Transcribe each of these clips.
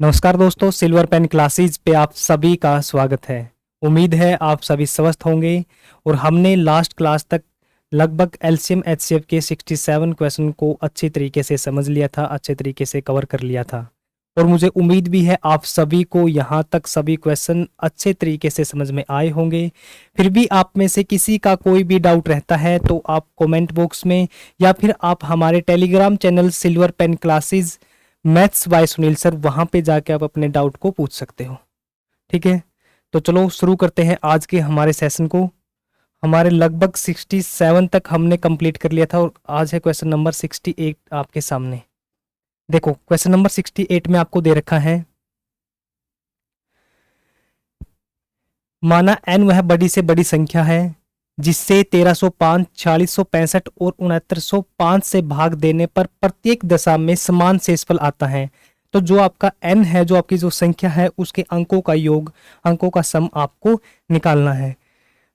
नमस्कार दोस्तों, silver pen classes पे आप सभी का स्वागत है। उम्मीद है आप सभी स्वस्थ होंगे। और हमने लास्ट क्लास तक लगभग एलसीएम एचसीएफ के 67 क्वेश्चन को अच्छी तरीके से समझ लिया था, अच्छे तरीके से कवर कर लिया था। और मुझे उम्मीद भी है आप सभी को यहाँ तक सभी क्वेश्चन अच्छे तरीके से समझ में आए होंगे। फिर भी आप में से किसी का कोई भी डाउट रहता है तो आप कमेंट बॉक्स में या फिर आप हमारे Telegram channel silver pen classes maths by Sunil sir, वहां पे जाके आप अपने डाउट को पूछ सकते हो। ठीक है, तो चलो शुरू करते हैं आज के हमारे सेशन को। हमारे लगभग 67 तक हमने कंप्लीट कर लिया था और आज है क्वेश्चन नंबर 68 आपके सामने। देखो क्वेश्चन नंबर 68 में आपको दे रखा है, माना n वह बड़ी से बड़ी संख्या है जिससे 1305, 4665 और 6905 से भाग देने पर प्रत्येक दशा में समान शेषफल आता है। तो जो आपका n है, जो आपकी जो संख्या है, उसके अंकों का योग, अंकों का सम आपको निकालना है।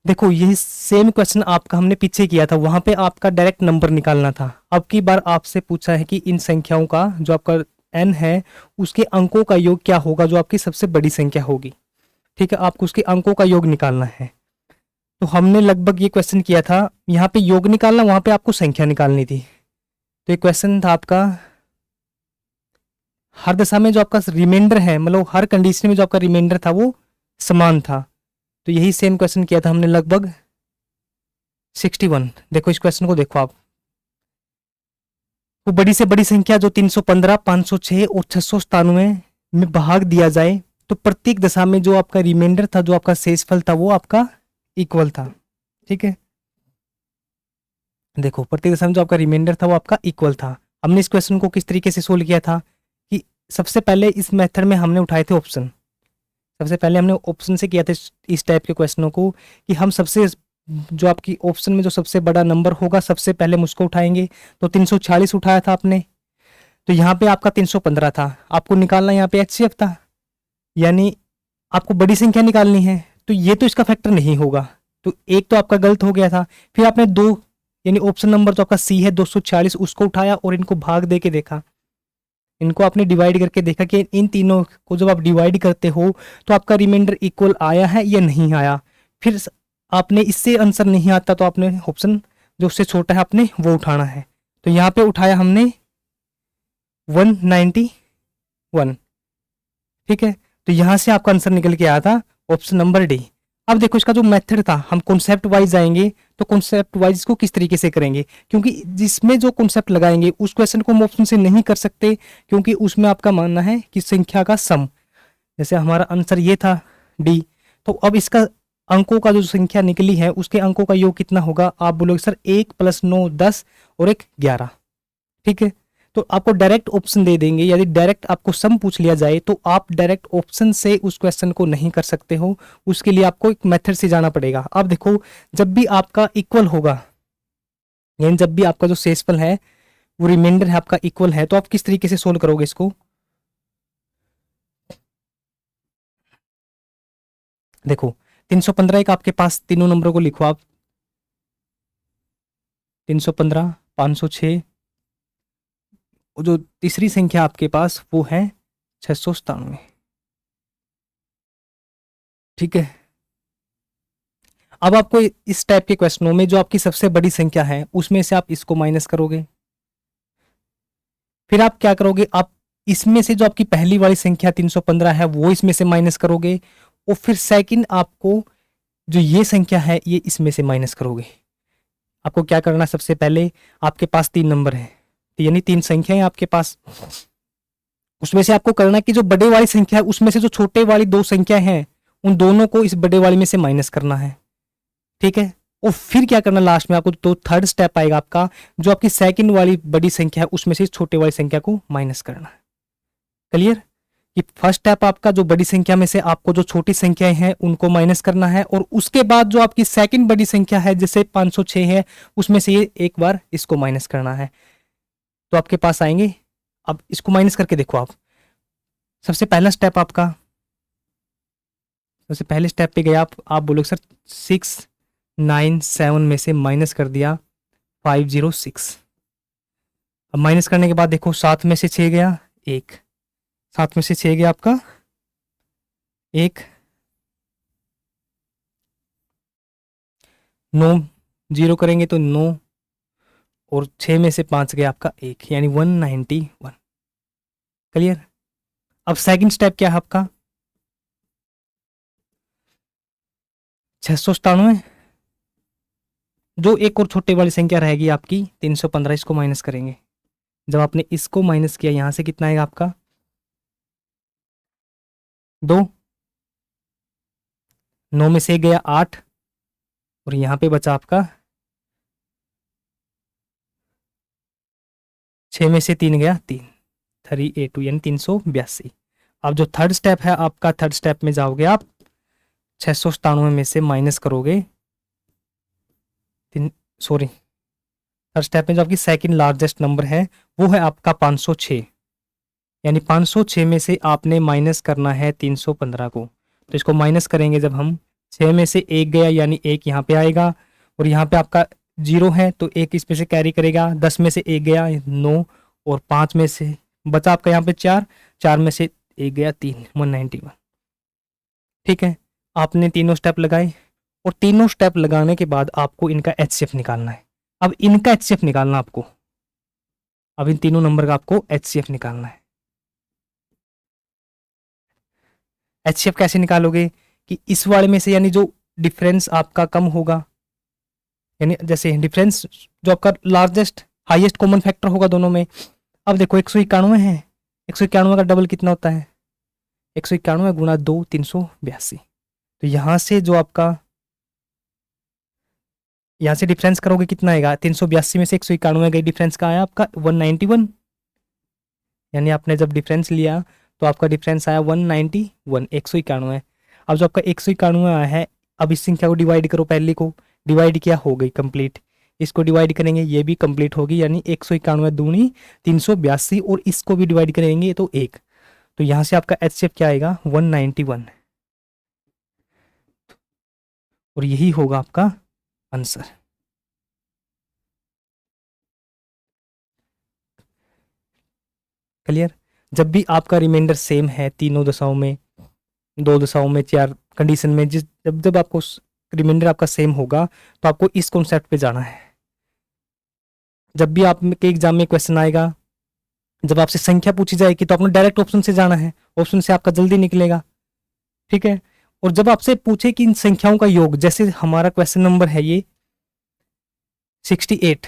देखो यही सेम क्वेश्चन आपका हमने पीछे किया था, वहां पे आपका डायरेक्ट नंबर निकालना था। अब की बार आपसे पूछा है कि इन संख्याओं का जो आपका n है उसके अंकों का योग क्या होगा, जो आपकी सबसे बड़ी संख्या होगी। ठीक है, आपको उसके अंकों का योग निकालना है। तो हमने लगभग ये क्वेश्चन किया था, यहाँ पे योग निकालना, वहां पे आपको संख्या निकालनी थी। तो ये क्वेश्चन था आपका, हर दशा में जो आपका रिमाइंडर है, मतलब हर कंडीशन में जो आपका रिमाइंडर था वो समान था। तो यही सेम क्वेश्चन किया था हमने लगभग 61। देखो इस क्वेश्चन को देखो आप, वो बड़ी से बड़ी संख्या जो 315, 506 और 697 में भाग दिया जाए तो प्रत्येक दशा में जो आपका रिमाइंडर था, जो आपका शेषफल था, वो आपका इक्वल था। ठीक है, देखो प्रत्येक दशा में जो आपका रिमाइंडर था वो आपका इक्वल था। हमने इस क्वेश्चन को किस तरीके से सोल्व किया था कि सबसे पहले इस मेथड में हमने उठाए थे ऑप्शन। सबसे पहले हमने ऑप्शन से किया था इस टाइप के क्वेश्चनों को कि हम सबसे जो आपकी ऑप्शन में जो सबसे बड़ा नंबर होगा सबसे पहले हम उसको उठाएंगे। तो 346 उठाया था आपने, तो यहाँ पे आपका 315 था, आपको निकालना यहाँ पे एचसीएफ था, यानी आपको बड़ी संख्या निकालनी है। तो ये तो इसका फैक्टर नहीं होगा, तो एक तो आपका गलत हो गया था। फिर आपने दो, यानी ऑप्शन नंबर जो आपका सी है 246, उसको उठाया और इनको भाग दे के देखा, इनको आपने डिवाइड करके देखा कि इन तीनों को जब आप डिवाइड करते हो तो आपका रिमाइंडर इक्वल आया है या नहीं आया। फिर आपने इससे आंसर नहीं आता तो आपने ऑप्शन जो उससे छोटा है आपने वो उठाना है। तो यहाँ पे उठाया हमने 191। ठीक है, तो यहाँ से आपका आंसर निकल के आया था ऑप्शन नंबर डी। अब देखो इसका जो मेथड था, हम कॉन्सेप्ट वाइज जाएंगे। तो कॉन्सेप्ट वाइज इसको किस तरीके से करेंगे, क्योंकि जिसमें जो कॉन्सेप्ट लगाएंगे उस क्वेश्चन को हम ऑप्शन से नहीं कर सकते, क्योंकि उसमें आपका मानना है कि संख्या का सम, जैसे हमारा आंसर ये था डी। तो अब इसका अंकों का जो संख्या निकली है उसके अंकों का योग कितना होगा, आप बोलोगे सर 1 + 9 10 और 1 11। ठीक है, तो आपको डायरेक्ट ऑप्शन दे देंगे। यदि डायरेक्ट आपको सम पूछ लिया जाए तो आप डायरेक्ट ऑप्शन से उस क्वेश्चन को नहीं कर सकते हो, उसके लिए आपको एक मेथड से जाना पड़ेगा। अब देखो जब भी आपका इक्वल होगा, यानी जब भी आपका जो शेषफल है वो रिमाइंडर है आपका इक्वल है, तो आप किस तरीके से सोल्व करोगे इसको। देखो 315 एक आपके पास, तीनों नंबरों को लिखो आप, 315, 506, जो तीसरी संख्या आपके पास वो है 697। ठीक है, अब आपको इस टाइप के क्वेश्चनों में जो आपकी सबसे बड़ी संख्या है उसमें से आप इसको माइनस करोगे। फिर आप क्या करोगे, आप इसमें से जो आपकी पहली वाली संख्या 315 है वो इसमें से माइनस करोगे, और फिर सेकंड आपको जो ये संख्या है ये इसमें से माइनस करोगे। आपको क्या करना, सबसे पहले आपके पास 3 नंबर है, यानी 3 संख्याएं आपके पास, उसमें से आपको करना कि जो बड़े वाली संख्या है उसमें से जो छोटे वाली 2 संख्या हैं उन दोनों को इस बड़े वाले में से माइनस करना है। ठीक है, और फिर क्या करना, लास्ट में आपको तो थर्ड स्टेप आएगा आपका, जो आपकी सेकंड वाली बड़ी संख्या है उसमें से छोटे वाली संख्या को माइनस करना है। क्लियर, कि फर्स्ट स्टेप आपका जो बड़ी संख्या में से आपको जो छोटी संख्याएं हैं उनको माइनस करना है, और उसके बाद जो आपकी सेकंड बड़ी संख्या है जैसे 506 है उसमें से ये एक बार इसको माइनस करना है। तो आपके पास आएंगे, अब इसको माइनस करके देखो आप। सबसे पहला स्टेप आपका, सबसे पहले स्टेप पे गए आप बोलोगे सर 697 में से माइनस कर दिया 506। अब माइनस करने के बाद देखो 7 में से 6 गया 1, 7 में से 6 गया आपका 1, 9 जीरो करेंगे तो 9, और 6 में से 5 गया आपका 1, यानी 191। क्लियर। अब सेकंड स्टेप क्या है आपका, 697, जो एक और छोटे वाली संख्या रहेगी आपकी 315, इसको माइनस करेंगे। जब आपने इसको माइनस किया यहां से कितना आएगा आपका 2, 9 में से गया 8, और यहां पे बचा आपका 6 में से 3 गया 3, 382 यानी 382। अब जो थर्ड स्टेप है आपका, थर्ड स्टेप में जाओगे आप 697 में से माइनस करोगे थर्ड स्टेप में जो आपकी सेकंड लार्जेस्ट नंबर है वो है आपका 506, यानी 506 में से आपने माइनस करना है 315 को। तो इसको माइनस करेंगे जब हम, 6 में से 1 गया यानी 1 यहाँ पे आएगा, और यहाँ पे आपका 0 है तो 1 इसमें से कैरी करेगा, 10 में से 1 गया 9, और 5 में से बचा आपका यहाँ पे 4, 4 में से 1 गया 3, 191। ठीक है, आपने तीनों स्टेप लगाए, और तीनों स्टेप लगाने के बाद आपको इनका एचसीएफ निकालना है। अब इनका एचसीएफ निकालना आपको, अब इन तीनों नंबर का आपको एचसीएफ निकालना है। एचसीएफ कैसे निकालोगे कि इस वाले में से, यानी जो डिफरेंस आपका कम होगा, यानी जैसे डिफरेंस जो आपका लार्जेस्ट हाईएस्ट कॉमन फैक्टर होगा दोनों में। अब देखो 191 है, 191 का डबल कितना होता है, 191 गुणा 2, 382। तो यहां से जो आपका, यहां से डिफरेंस करोगे कितना आएगा, 382 में से 191 गई, डिफरेंस का आया आपका 191, यानी आपने जब डिफरेंस लिया तो आपका डिफरेंस आया 191, 191। अब जो आपका 191 आया है, अब इस संख्या को डिवाइड करो, पहले को डिवाइड किया, हो गई कंप्लीट। इसको डिवाइड करेंगे, ये भी कंप्लीट होगी, यानी 191 दूनी 382, और इसको भी डिवाइड करेंगे तो 1। तो यहां से आपका एचसीएफ क्या आएगा 191, और यही होगा आपका आंसर। क्लियर। जब भी आपका रिमाइंडर सेम है, तीनों दशाओं में, 2 दशाओं में, 4 कंडीशन में, जब जब आपको रिमाइंडर आपका सेम होगा तो आपको इस कॉन्सेप्ट पे जाना है। जब भी आपके एग्जाम में क्वेश्चन आएगा, जब आपसे संख्या पूछी जाएगी तो आपने डायरेक्ट ऑप्शन से जाना है, ऑप्शन से आपका जल्दी निकलेगा। ठीक है, और जब आपसे पूछे कि इन संख्याओं का योग, जैसे हमारा क्वेश्चन नंबर है ये 68,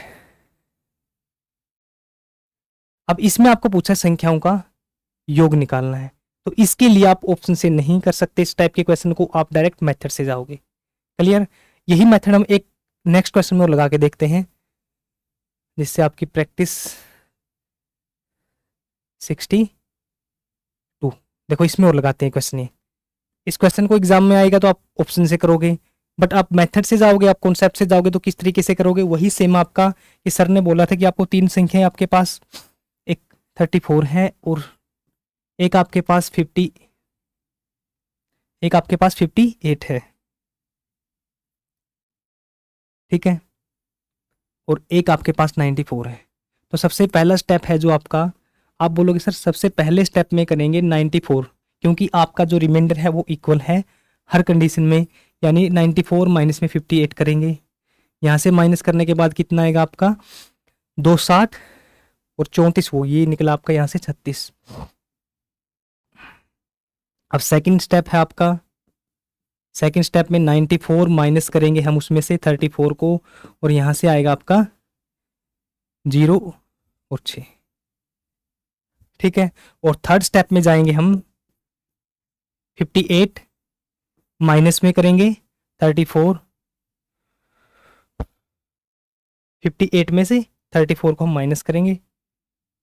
अब इसमें आपको पूछा है संख्याओं का योग निकालना है, तो इसके लिए आप ऑप्शन से नहीं कर सकते इस टाइप के क्वेश्चन को, आप डायरेक्ट मेथड से जाओगे। क्लियर। यही मेथड हम एक नेक्स्ट क्वेश्चन में और लगा के देखते हैं, जिससे आपकी प्रैक्टिस 62, देखो इसमें और लगाते हैं क्वेश्चन। ये इस क्वेश्चन को एग्जाम में आएगा तो आप ऑप्शन से करोगे, बट आप मेथड से जाओगे, आप कॉन्सेप्ट से जाओगे तो किस तरीके से करोगे, वही सेम आपका, कि सर ने बोला था कि आपको 3 संख्याएं आपके पास, एक 34 है और एक आपके पास 58 है। ठीक है, और एक आपके पास 94 है। तो सबसे पहला स्टेप है जो आपका, आप बोलोगे सर सबसे पहले स्टेप में करेंगे 94, क्योंकि आपका जो रिमाइंडर है वो इक्वल है हर कंडीशन में, यानी 94 माइनस में 58 करेंगे। यहाँ से माइनस करने के बाद कितना आएगा आपका 260 और 34, वो ये निकला आपका यहाँ से 36। अब सेकंड स्टेप है आपका, सेकंड स्टेप में 94 माइनस करेंगे हम उसमें से 34 को, और यहाँ से आएगा आपका 0 और 6। ठीक है, और थर्ड स्टेप में जाएंगे हम 58 माइनस में करेंगे 34, 58 में से 34 को हम माइनस करेंगे,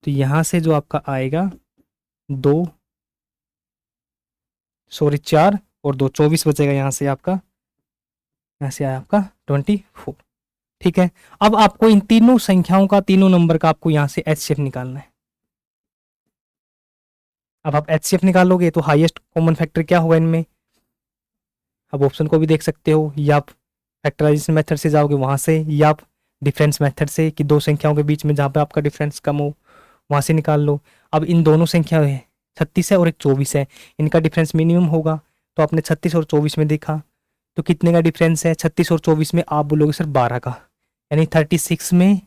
तो यहां से जो आपका आएगा 4 और 2 24 बचेगा, यहां से आपका, यहां से आया आपका 24। ठीक है, अब आपको इन तीनों संख्याओं का, तीनों नंबर का आपको यहां से एचसीएफ निकालना है। अब आप एचसीएफ निकालोगे तो हाईएस्ट कॉमन फैक्टर क्या होगा इनमें, अब ऑप्शन को भी देख सकते हो, या आप फैक्टराइजेशन मेथड से जाओगे वहां से, या आप डिफरेंस मेथड से, कि 2 संख्याओं के बीच में जहां पे आपका डिफरेंस कम हो वहां से निकाल लो। अब इन दोनों संख्या 36 है और एक 24 है, इनका डिफरेंस मिनिमम होगा। तो आपने 36 और 24 में देखा तो कितने का डिफरेंस है? 36 और 24 में आप बोलोगे सर 12 का, यानी 36 में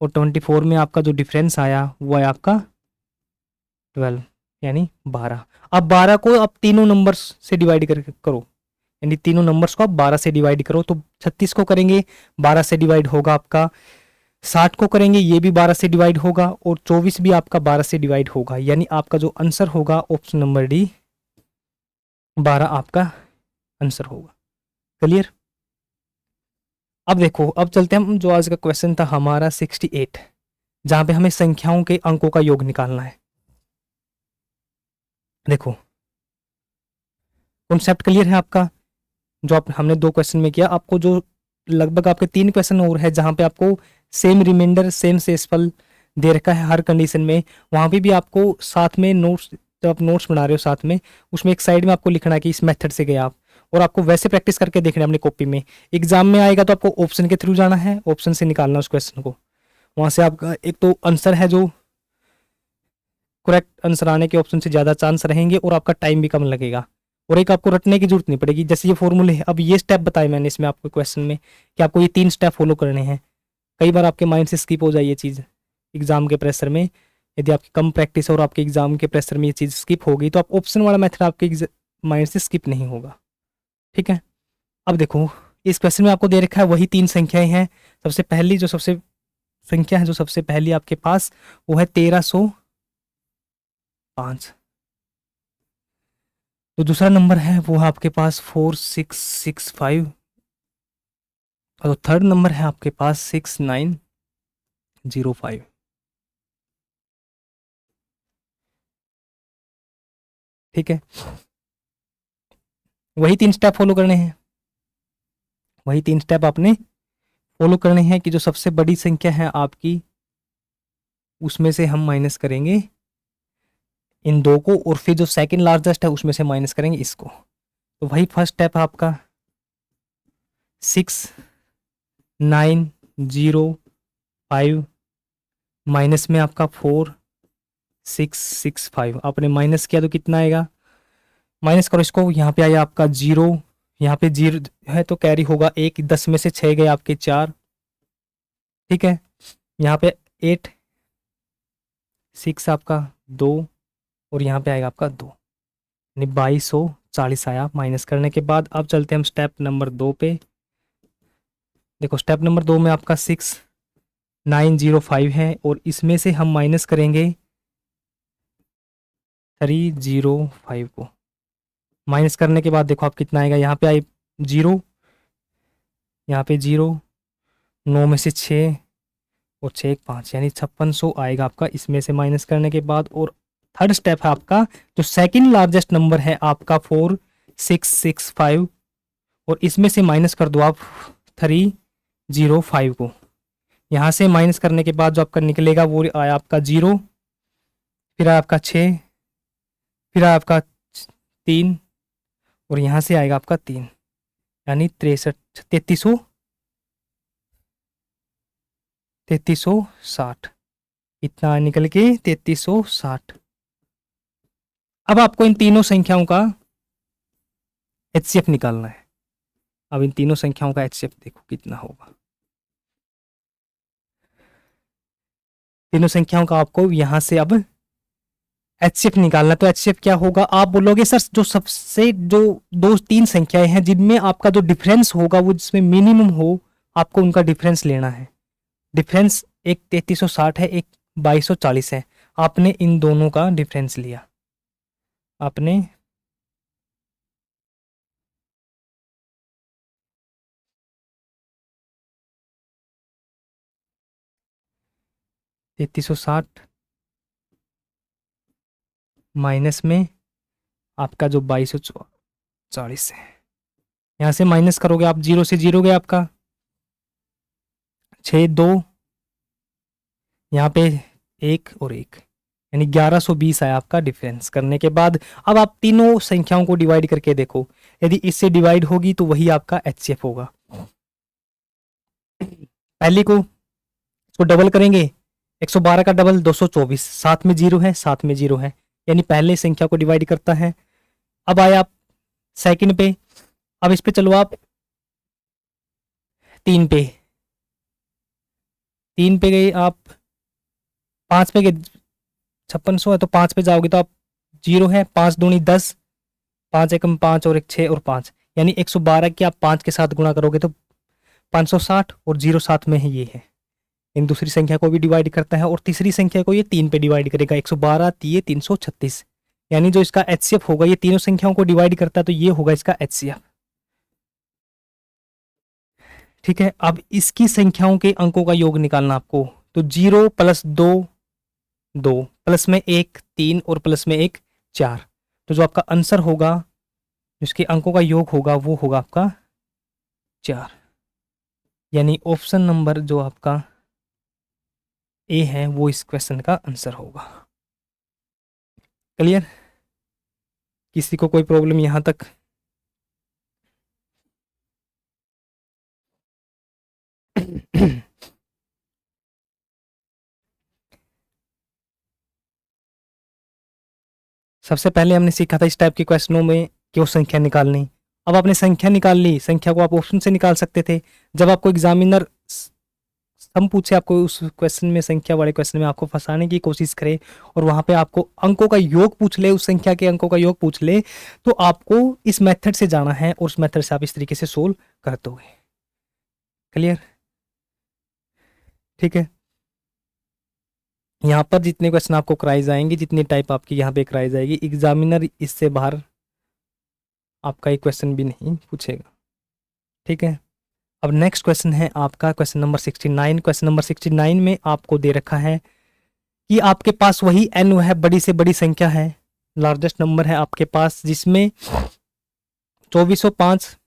और 24 में आपका जो डिफरेंस आया वो है आपका 12, यानी 12। अब 12 को आप तीनों नंबर्स से डिवाइड करो, यानी तीनों नंबर्स को आप 12 से डिवाइड करो। तो 36 को करेंगे 12 से डिवाइड होगा आपका, 60 को करेंगे ये भी 12 से डिवाइड होगा, और 24 भी आपका 12 से डिवाइड होगा, यानी आपका जो आंसर होगा ऑप्शन नंबर डी 12 आपका आंसर होगा। क्लियर? अब देखो, अब चलते हैं हम, जो आज का क्वेश्चन था हमारा 68, जहां पे हमें संख्याओं के अंकों का योग निकालना है। देखो कॉन्सेप्ट क्लियर है आपका? जो आप हमने 2 क्वेश्चन में किया, आपको जो लगभग आपके 3 क्वेश्चन और है जहां पे आपको सेम रिमाइंडर सेम शेषफल दे रखा है हर कंडीशन में, वहां पे भी आपको साथ में नोट्स, जब आप नोट्स बना रहे हो साथ में, उसमें एक साइड में आपको लिखना है कि इस मेथड से गए आप, और आपको वैसे प्रैक्टिस करके देखना है अपनी कॉपी में। एग्जाम में आएगा तो आपको ऑप्शन के थ्रू जाना है, ऑप्शन से निकालना है उस क्वेश्चन को। वहां से आपका एक तो आंसर है जो करेक्ट आंसर आने के ऑप्शन से ज़्यादा चांस रहेंगे और आपका टाइम भी कम लगेगा, और एक आपको रटने की जरूरत नहीं पड़ेगी। जैसे ये फॉर्मूले है, अब ये स्टेप बताए मैंने इसमें आपको क्वेश्चन में कि आपको ये 3 स्टेप फॉलो करने हैं। कई बार आपके माइंड से स्किप हो जाए ये चीज़ एग्जाम के प्रेशर में, यदि आपकी कम प्रैक्टिस है और आपके एग्जाम के प्रेशर में ये चीज़ स्किप होगी तो आप ऑप्शन वाला मेथड आपके माइंड से स्किप नहीं होगा। ठीक है? अब देखो इस क्वेश्चन में आपको दे रखा है वही 3 संख्याएं हैं। सबसे पहली जो सबसे संख्या है जो सबसे पहली आपके पास वो है 1305। तो दूसरा नंबर है वो है आपके पास 4665, और थर्ड नंबर है आपके पास 6905। ठीक है? वही 3 स्टेप फॉलो करने हैं, वही 3 स्टेप आपने फॉलो करने हैं कि जो सबसे बड़ी संख्या है आपकी उसमें से हम माइनस करेंगे इन 2 को, और फिर जो सेकंड लार्जेस्ट है उसमें से माइनस करेंगे इसको। तो वही फर्स्ट स्टेप है आपका 6905 माइनस में आपका 4665। आपने माइनस किया तो कितना आएगा? माइनस करो इसको, यहाँ पे आया आपका 0, यहाँ पे 0 है तो कैरी होगा 1, 10 में से 6 गए आपके 4। ठीक है? यहाँ पे 8, 6 आपका 2, और यहाँ पे आएगा आपका 2, यानी 2240 आया माइनस करने के बाद। अब चलते हैं हम स्टेप नंबर 2 पे। देखो स्टेप नंबर 2 में आपका 6905 है, और इसमें से हम माइनस करेंगे 305 को। माइनस करने के बाद देखो आप कितना आएगा, यहाँ पे आए 0, यहाँ पे 0, 9 में से 6 और 6 1 5, यानी 5600 आएगा आपका इसमें से माइनस करने के बाद। और थर्ड स्टेप है आपका जो सेकंड लार्जेस्ट नंबर है आपका 4665, और इसमें से माइनस कर दो आप 305 को। यहाँ से माइनस करने के बाद जो आपका निकलेगा वो आया आपका 0, फिर आया आपका 6, फिर आया आपका 3, और यहाँ से आएगा आपका 3, यानी 3360 इतना निकल के 3360। अब आपको इन तीनों संख्याओं का एचसीएफ निकालना है। अब इन तीनों संख्याओं का एचसीएफ देखो कितना होगा। तीनों संख्याओं का आपको यहां से अब एचसीएफ निकालना। तो एचसीएफ क्या होगा? आप बोलोगे सर जो सबसे जो 2-3 संख्याएं हैं जिनमें आपका जो डिफरेंस होगा वो जिसमें मिनिमम हो, आपको उनका डिफरेंस लेना है। डिफरेंस एक 3360 है, एक 2240 है। आपने इन दोनों का डिफरेंस लिया, आपने 3360 माइनस में आपका जो 2240 है, यहाँ से माइनस करोगे आप, 0 से 0 गया आपका 6 2, यहाँ पे 1 और 1, यानी 1120 आया आपका डिफरेंस करने के बाद। अब आप तीनों संख्याओं को डिवाइड करके देखो, यदि इससे डिवाइड होगी तो वही आपका एचसीएफ होगा। पहली को इसको डबल करेंगे, 112 का डबल 224, साथ में 0 है, साथ में 0 है, यानी पहले संख्या को डिवाइड करता है। अब आए आप सेकंड पे, अब इस पे चलो आप 3 पे, 3 पे गए आप, 5 पे गए, 5600 है तो 5 पे जाओगे तो आप 0 है, 5 दूनी 10, 5 एकम 5 और 1 6 और 5, यानी 112 के आप 5 के साथ गुणा करोगे तो 560 और 0 साथ में है, ये है। इन दूसरी संख्या को भी डिवाइड करता है और तीसरी संख्या को ये 3 पे डिवाइड करेगा, 112 ये 336, यानी जो इसका एचसीएफ होगा, ये तीनों संख्याओं को डिवाइड करता है तो ये होगा इसका एचसीएफ। ठीक है, अब इसकी संख्याओं के अंकों का योग निकालना आपको, तो 0 + 2 2, प्लस में 1 3 और प्लस में 1 4, तो जो आपका आंसर होगा, जिसके अंकों का योग होगा वो होगा आपका 4, यानी ऑप्शन नंबर जो आपका ए है वो इस क्वेश्चन का आंसर होगा। क्लियर? किसी को कोई प्रॉब्लम यहां तक? सबसे पहले हमने सीखा था इस टाइप के क्वेश्चनों में क्यों संख्या निकालनी। अब आपने संख्या निकाल ली, संख्या को आप ऑप्शन से निकाल सकते थे। जब आपको एग्जामिनर सम पूछे, आपको उस क्वेश्चन में, संख्या वाले क्वेश्चन में आपको फंसाने की कोशिश करे और वहां पे आपको अंकों का योग पूछ ले, उस संख्या के अंकों का योग पूछ ले, तो आपको इस मेथड से जाना है और उस मेथड से आप इस तरीके से सोल्व कर दोगे। क्लियर? ठीक है, यहाँ पर जितने क्वेश्चन आपको कराए जाएंगे, जितनी टाइप आपकी यहाँ पे कराई जाएगी, एग्जामिनर इससे बाहर आपका एक क्वेश्चन भी नहीं पूछेगा। ठीक है, अब नेक्स्ट क्वेश्चन है आपका क्वेश्चन नंबर 69। क्वेश्चन नंबर 69 में आपको दे रखा है कि आपके पास वही n है, बड़ी से बड़ी संख्या है, लार्जेस्ट नंबर है आपके पास, जिसमें 2405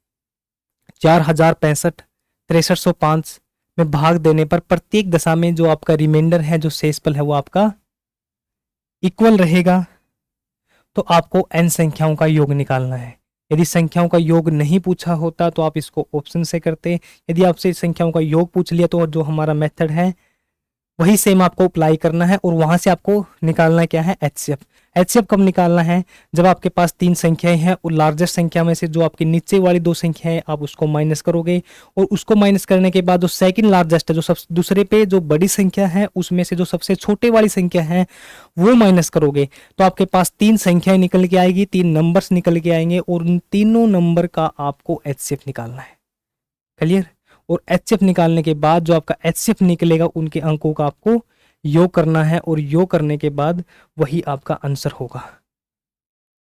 4065 6305 में भाग देने पर प्रत्येक दशा में जो आपका रिमाइंडर है, जो शेषफल है, वो आपका इक्वल रहेगा। तो आपको n संख्याओं का योग निकालना है। यदि संख्याओं का योग नहीं पूछा होता तो आप इसको ऑप्शन से करते। यदि आपसे संख्याओं का योग पूछ लिया तो जो हमारा मेथड है वही सेम आपको अप्लाई करना है और वहां से आपको निकालना क्या है, एचसीएफ। एचसीएफ कब निकालना है? जब आपके पास 3 संख्याएं हैं और लार्जेस्ट संख्या में से जो आपकी नीचे वाली 2 संख्याएं आप उसको माइनस करोगे और उसको माइनस करने के बाद जो सेकंड लार्जेस्ट है, जो सब दूसरे पे जो बड़ी संख्या है, उसमें से जो सबसे छोटे वाली संख्या है वो माइनस करोगे, तो आपके पास 3 संख्याएं निकल के आएगी, 3 नंबर्स निकल के आएंगे और उन तीनों नंबर का आपको एचसीएफ निकालना है। क्लियर? और एचसीएफ निकालने के बाद जो आपका एचसीएफ निकलेगा, उनके अंकों का आपको योग करना है और योग करने के बाद वही आपका आंसर होगा।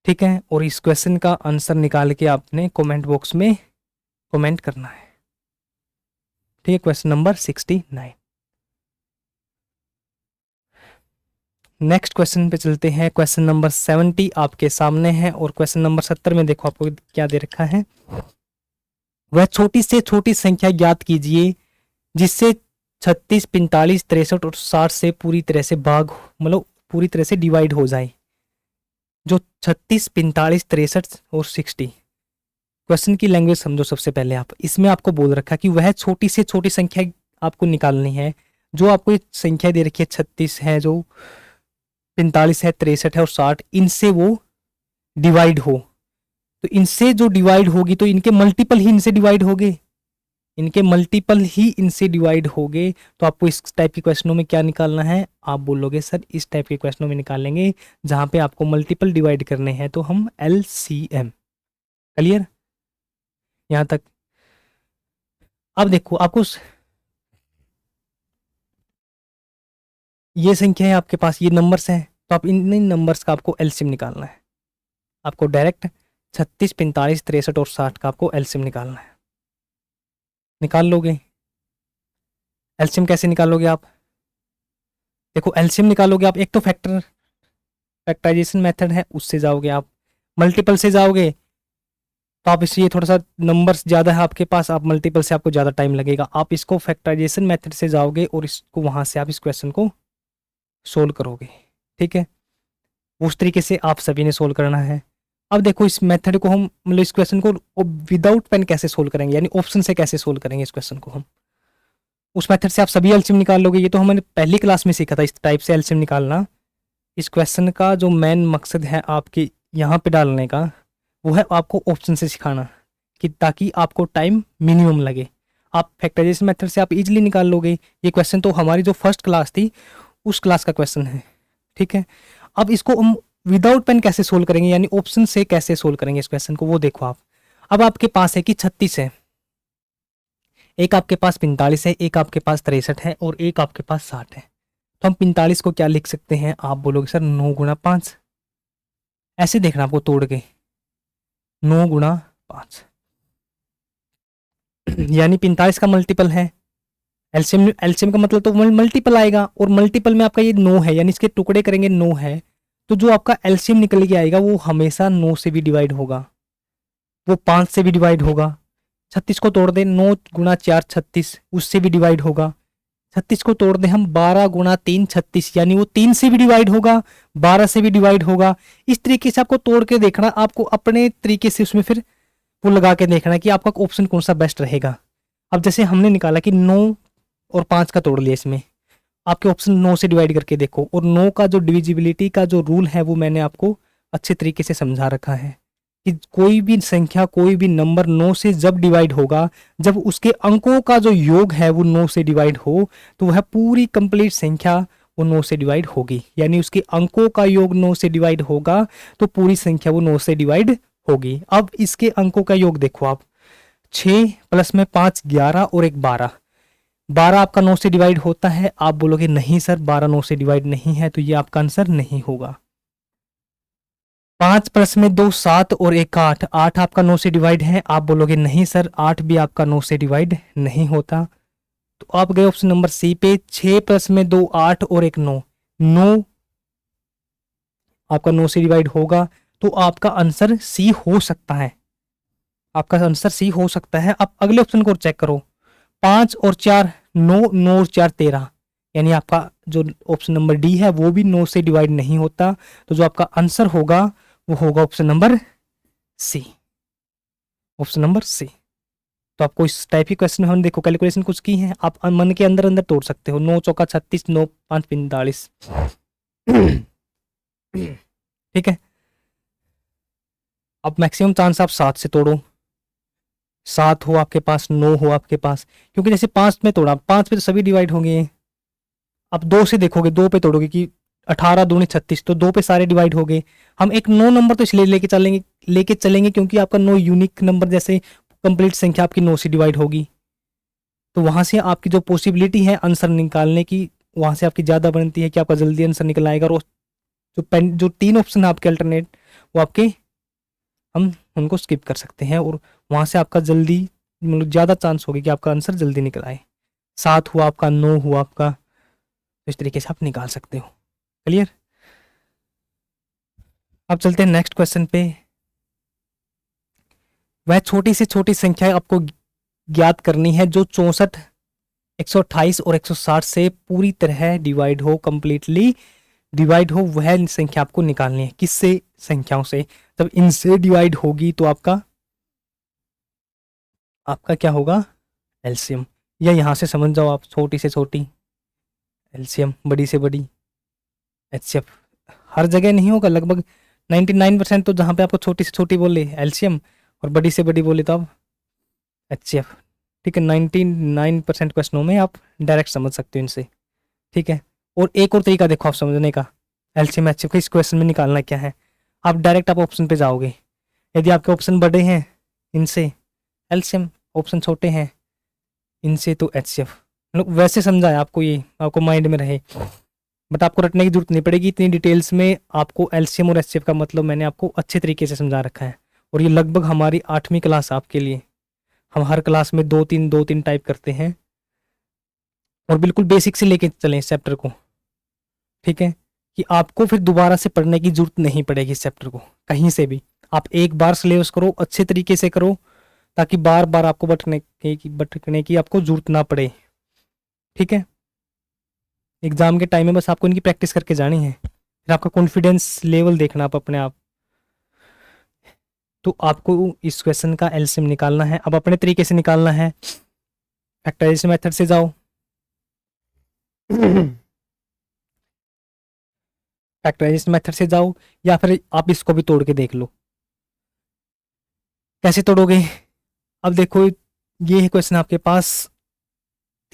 ठीक है, और इस क्वेश्चन का आंसर निकाल के आपने कमेंट बॉक्स में कमेंट करना है। ठीक है, क्वेश्चन नंबर 69। नेक्स्ट क्वेश्चन पे चलते हैं। क्वेश्चन नंबर 70 आपके सामने है और क्वेश्चन नंबर 70 में देखो आपको क्या दे रखा है। वह छोटी से छोटी संख्या ज्ञात कीजिए जिससे 36, 45, 63 और 60 से पूरी तरह से भाग, मतलब पूरी तरह से डिवाइड हो जाए। जो 36, 45, 63 और 60, क्वेश्चन की लैंग्वेज समझो सबसे पहले आप। इसमें आपको बोल रखा कि वह छोटी से छोटी संख्या आपको निकालनी है। जो आपको ये संख्या दे रखी है, 36 है, जो 45 है, 63 है और 60, इनसे वो डिवाइड हो, तो इनसे जो डिवाइड होगी तो इनके मल्टीपल ही इनसे डिवाइड होंगे, इनके मल्टीपल ही इनसे डिवाइड होंगे। तो आपको इस टाइप के क्वेश्चनों में क्या निकालना है? आप बोलोगे सर इस टाइप के क्वेश्चनों में निकालेंगे जहां पे आपको मल्टीपल डिवाइड करने हैं, तो हम एलसीएम। क्लियर यहां तक? अब देखो आपको ये संख्या है आपके पास, ये नंबर्स हैं, तो आप इन नंबर्स का आपको एलसीएम निकालना है। आपको डायरेक्ट 36, 45, 63 और 60 का आपको एलसीएम निकालना है। निकाल लोगे? एलसीएम कैसे निकालोगे आप? देखो एलसीएम निकालोगे आप, एक तो फैक्टराइजेशन मेथड है उससे जाओगे आप, मल्टीपल से जाओगे तो आप इसलिए थोड़ा सा नंबर्स ज़्यादा है आपके पास, आप मल्टीपल से आपको ज़्यादा टाइम लगेगा। आप इसको फैक्टराइजेशन मेथड से जाओगे और इसको वहाँ से आप इस क्वेश्चन को सोल्व करोगे। ठीक है, उस तरीके से आप सभी ने सोल्व करना है। अब देखो इस मेथड को हम, मतलब इस क्वेश्चन को विदाउट पेन कैसे सोल्व करेंगे, यानी ऑप्शन से कैसे सोल्व करेंगे इस क्वेश्चन को हम। उस मेथड से आप सभी एलसीएम निकाल लोगे। ये तो हमने पहली क्लास में सीखा था इस टाइप से एलसीएम निकालना। इस क्वेश्चन का जो मेन मकसद है आपके यहाँ पे डालने का, वो है आपको ऑप्शन से सिखाना, कि ताकि आपको टाइम मिनिमम लगे। आप फैक्टराइजेशन मेथड से आप इजीली निकाल लोगे। ये क्वेश्चन तो हमारी जो फर्स्ट क्लास थी उस क्लास का क्वेश्चन है, ठीक है। अब इसको हम विदाउट पेन कैसे सोल्व करेंगे, यानी ऑप्शन से कैसे सोल्व करेंगे इस क्वेश्चन को, वो देखो आप। अब आपके पास है कि 36 है, एक आपके पास 45 है, एक आपके पास 63 है और एक आपके पास 60 है। तो हम 45 को क्या लिख सकते हैं, आप बोलोगे सर 9 गुणा 5। ऐसे देखना आपको तोड़ के, 9 गुणा 5 यानी 45 का मल्टीपल है। एलसीएम एलसीएम का मतलब तो मल्टीपल आएगा, और मल्टीपल में आपका ये 9 है, यानी इसके टुकड़े करेंगे 9 है, तो जो आपका एलसीएम निकल के आएगा वो हमेशा 9 से भी डिवाइड होगा, वो 5 से भी डिवाइड होगा। 36 को तोड़ दें, 9 गुणा 4 36, उससे भी डिवाइड होगा। 36 को तोड़ दें हम, 12 गुणा 3 36, यानी वो 3 से भी डिवाइड होगा, 12 से भी डिवाइड होगा। इस तरीके से आपको तोड़ के देखना, आपको अपने तरीके से उसमें फिर वो लगा के देखना कि आपका ऑप्शन कौन सा बेस्ट रहेगा। अब जैसे हमने निकाला कि 9 और 5 का तोड़ लिया, इसमें आपके ऑप्शन 9 से डिवाइड करके देखो, और 9 का जो डिविजिबिलिटी का जो रूल है वो मैंने आपको अच्छे तरीके से समझा रखा है कि कोई भी संख्या, कोई भी नंबर 9 से जब डिवाइड होगा, जब उसके अंकों का जो योग है वो 9 से डिवाइड हो, तो वह पूरी कंप्लीट संख्या वो 9 से डिवाइड होगी। यानी उसके अंकों का योग 9 से डिवाइड होगा तो पूरी संख्या वो 9 से डिवाइड होगी। अब इसके अंकों का योग देखो आप, 6 प्लस में 5 11 और एक 12, 12 आपका 9 से डिवाइड होता है। आप बोलोगे नहीं सर 12 9 से डिवाइड नहीं है, तो ये आपका आंसर नहीं होगा। 5 प्लस में 2 7 और एक 8, 8 आपका 9 से डिवाइड है। आप बोलोगे नहीं सर 8 भी आपका 9 से डिवाइड नहीं होता, तो आप गए ऑप्शन नंबर सी पे। 6 प्लस में 2 8 और एक 9, 9 आपका 9 से डिवाइड होगा, तो आपका आंसर सी हो सकता है, आपका आंसर सी हो सकता है। अब अगले ऑप्शन को चेक करो, 5 और 4 9, 9 और 4 13, यानी आपका जो ऑप्शन नंबर डी है वो भी 9 से डिवाइड नहीं होता, तो जो आपका आंसर होगा वो होगा option number C, option number C. तो आपको इस टाइप की क्वेश्चन हम देखो कैलकुलेशन कुछ की है, आप मन के अंदर अंदर तोड़ सकते हो। 9 चौका 36, 9 5 45 ठीक है। अब मैक्सिमम चांस आप 7 से तोड़ो, 7 हो आपके पास, 9 हो आपके पास, क्योंकि जैसे 5 में तोड़ा, 5 पे तो सभी डिवाइड होंगे। अब 2 से देखोगे, 2 पे तोड़ोगे कि 18 दूनी 36, तो 2 पे सारे डिवाइड हो गए। हम एक 9 नंबर तो इसलिए लेके चलेंगे क्योंकि आपका 9 यूनिक नंबर, जैसे कंप्लीट संख्या आपकी 9 से डिवाइड होगी, तो वहां से आपकी जो पॉसिबिलिटी है आंसर निकालने की, वहां से आपकी ज़्यादा बनती है कि आपका जल्दी आंसर निकल आएगा। और जो 3 ऑप्शन है आपके अल्टरनेट, वो आपके हम उनको स्किप कर सकते हैं, और वहां से आपका जल्दी मतलब ज़्यादा चांस होगी कि आपका आंसर जल्दी निकल आए। 7 हुआ आपका, 9 हुआ आपका, तो इस तरीके से आप निकाल सकते हो। क्लियर। अब चलते हैं नेक्स्ट क्वेश्चन पे। वह छोटी से छोटी संख्या आपको ज्ञात करनी है जो 64 128 और 160 से पूरी तरह डिवाइड हो, कंप्लीटली डिवाइड हो, वह संख्या आपको निकालनी है। किससे? संख्याओं से। जब इनसे डिवाइड होगी तो आपका क्या होगा? एलसीएम। या यहां से समझ जाओ आप, छोटी से छोटी एलसीएम, बड़ी से बड़ी एचसीएफ। हर जगह नहीं होगा, लगभग 99% तो जहां पे आपको छोटी से छोटी बोले एलसीएम, और बड़ी से बड़ी बोले तो आप एचसीएफ। ठीक है, 99% क्वेश्चनों में आप डायरेक्ट समझ सकते हो इनसे। ठीक है, और एक और तरीका देखो आप समझने का, एलसीएम एचसीएफ का इस क्वेश्चन में निकालना क्या है। आप डायरेक्ट आप ऑप्शन पे जाओगे, यदि आपके ऑप्शन बड़े हैं इनसे एलसीएम, ऑप्शन छोटे हैं इनसे तो एचसीएफ। वैसे समझा है आपको, ये आपको माइंड में रहे, बट आपको रटने की जरूरत नहीं पड़ेगी इतनी डिटेल्स में। आपको एलसीएम और एचसीएफ का मतलब मैंने आपको अच्छे तरीके से समझा रखा है, और ये लगभग हमारी 8वीं क्लास आपके लिए। हम हर क्लास में 2-3 टाइप करते हैं, और बिल्कुल बेसिक से लेके चलें इस चैप्टर को। ठीक है, कि आपको फिर दोबारा से पढ़ने की जरूरत नहीं पड़ेगी इस चैप्टर को कहीं से भी। आप एक बार सिलेबस करो, अच्छे तरीके से करो, ताकि बार बार आपको भटकने की आपको जरूरत ना पड़े। ठीक है, एग्जाम के टाइम में बस आपको इनकी प्रैक्टिस करके जानी है, फिर आपका कॉन्फिडेंस लेवल देखना आप अपने आप। तो आपको इस क्वेश्चन का एलसीएम निकालना है, अब अपने तरीके से निकालना है। फैक्टराइजेशन मेथड से जाओ फैक्टराइजेशन मेथड से जाओ, या फिर आप इसको भी तोड़ के देख लो। कैसे तोड़ोगे? अब देखो, ये है क्वेश्चन आपके पास,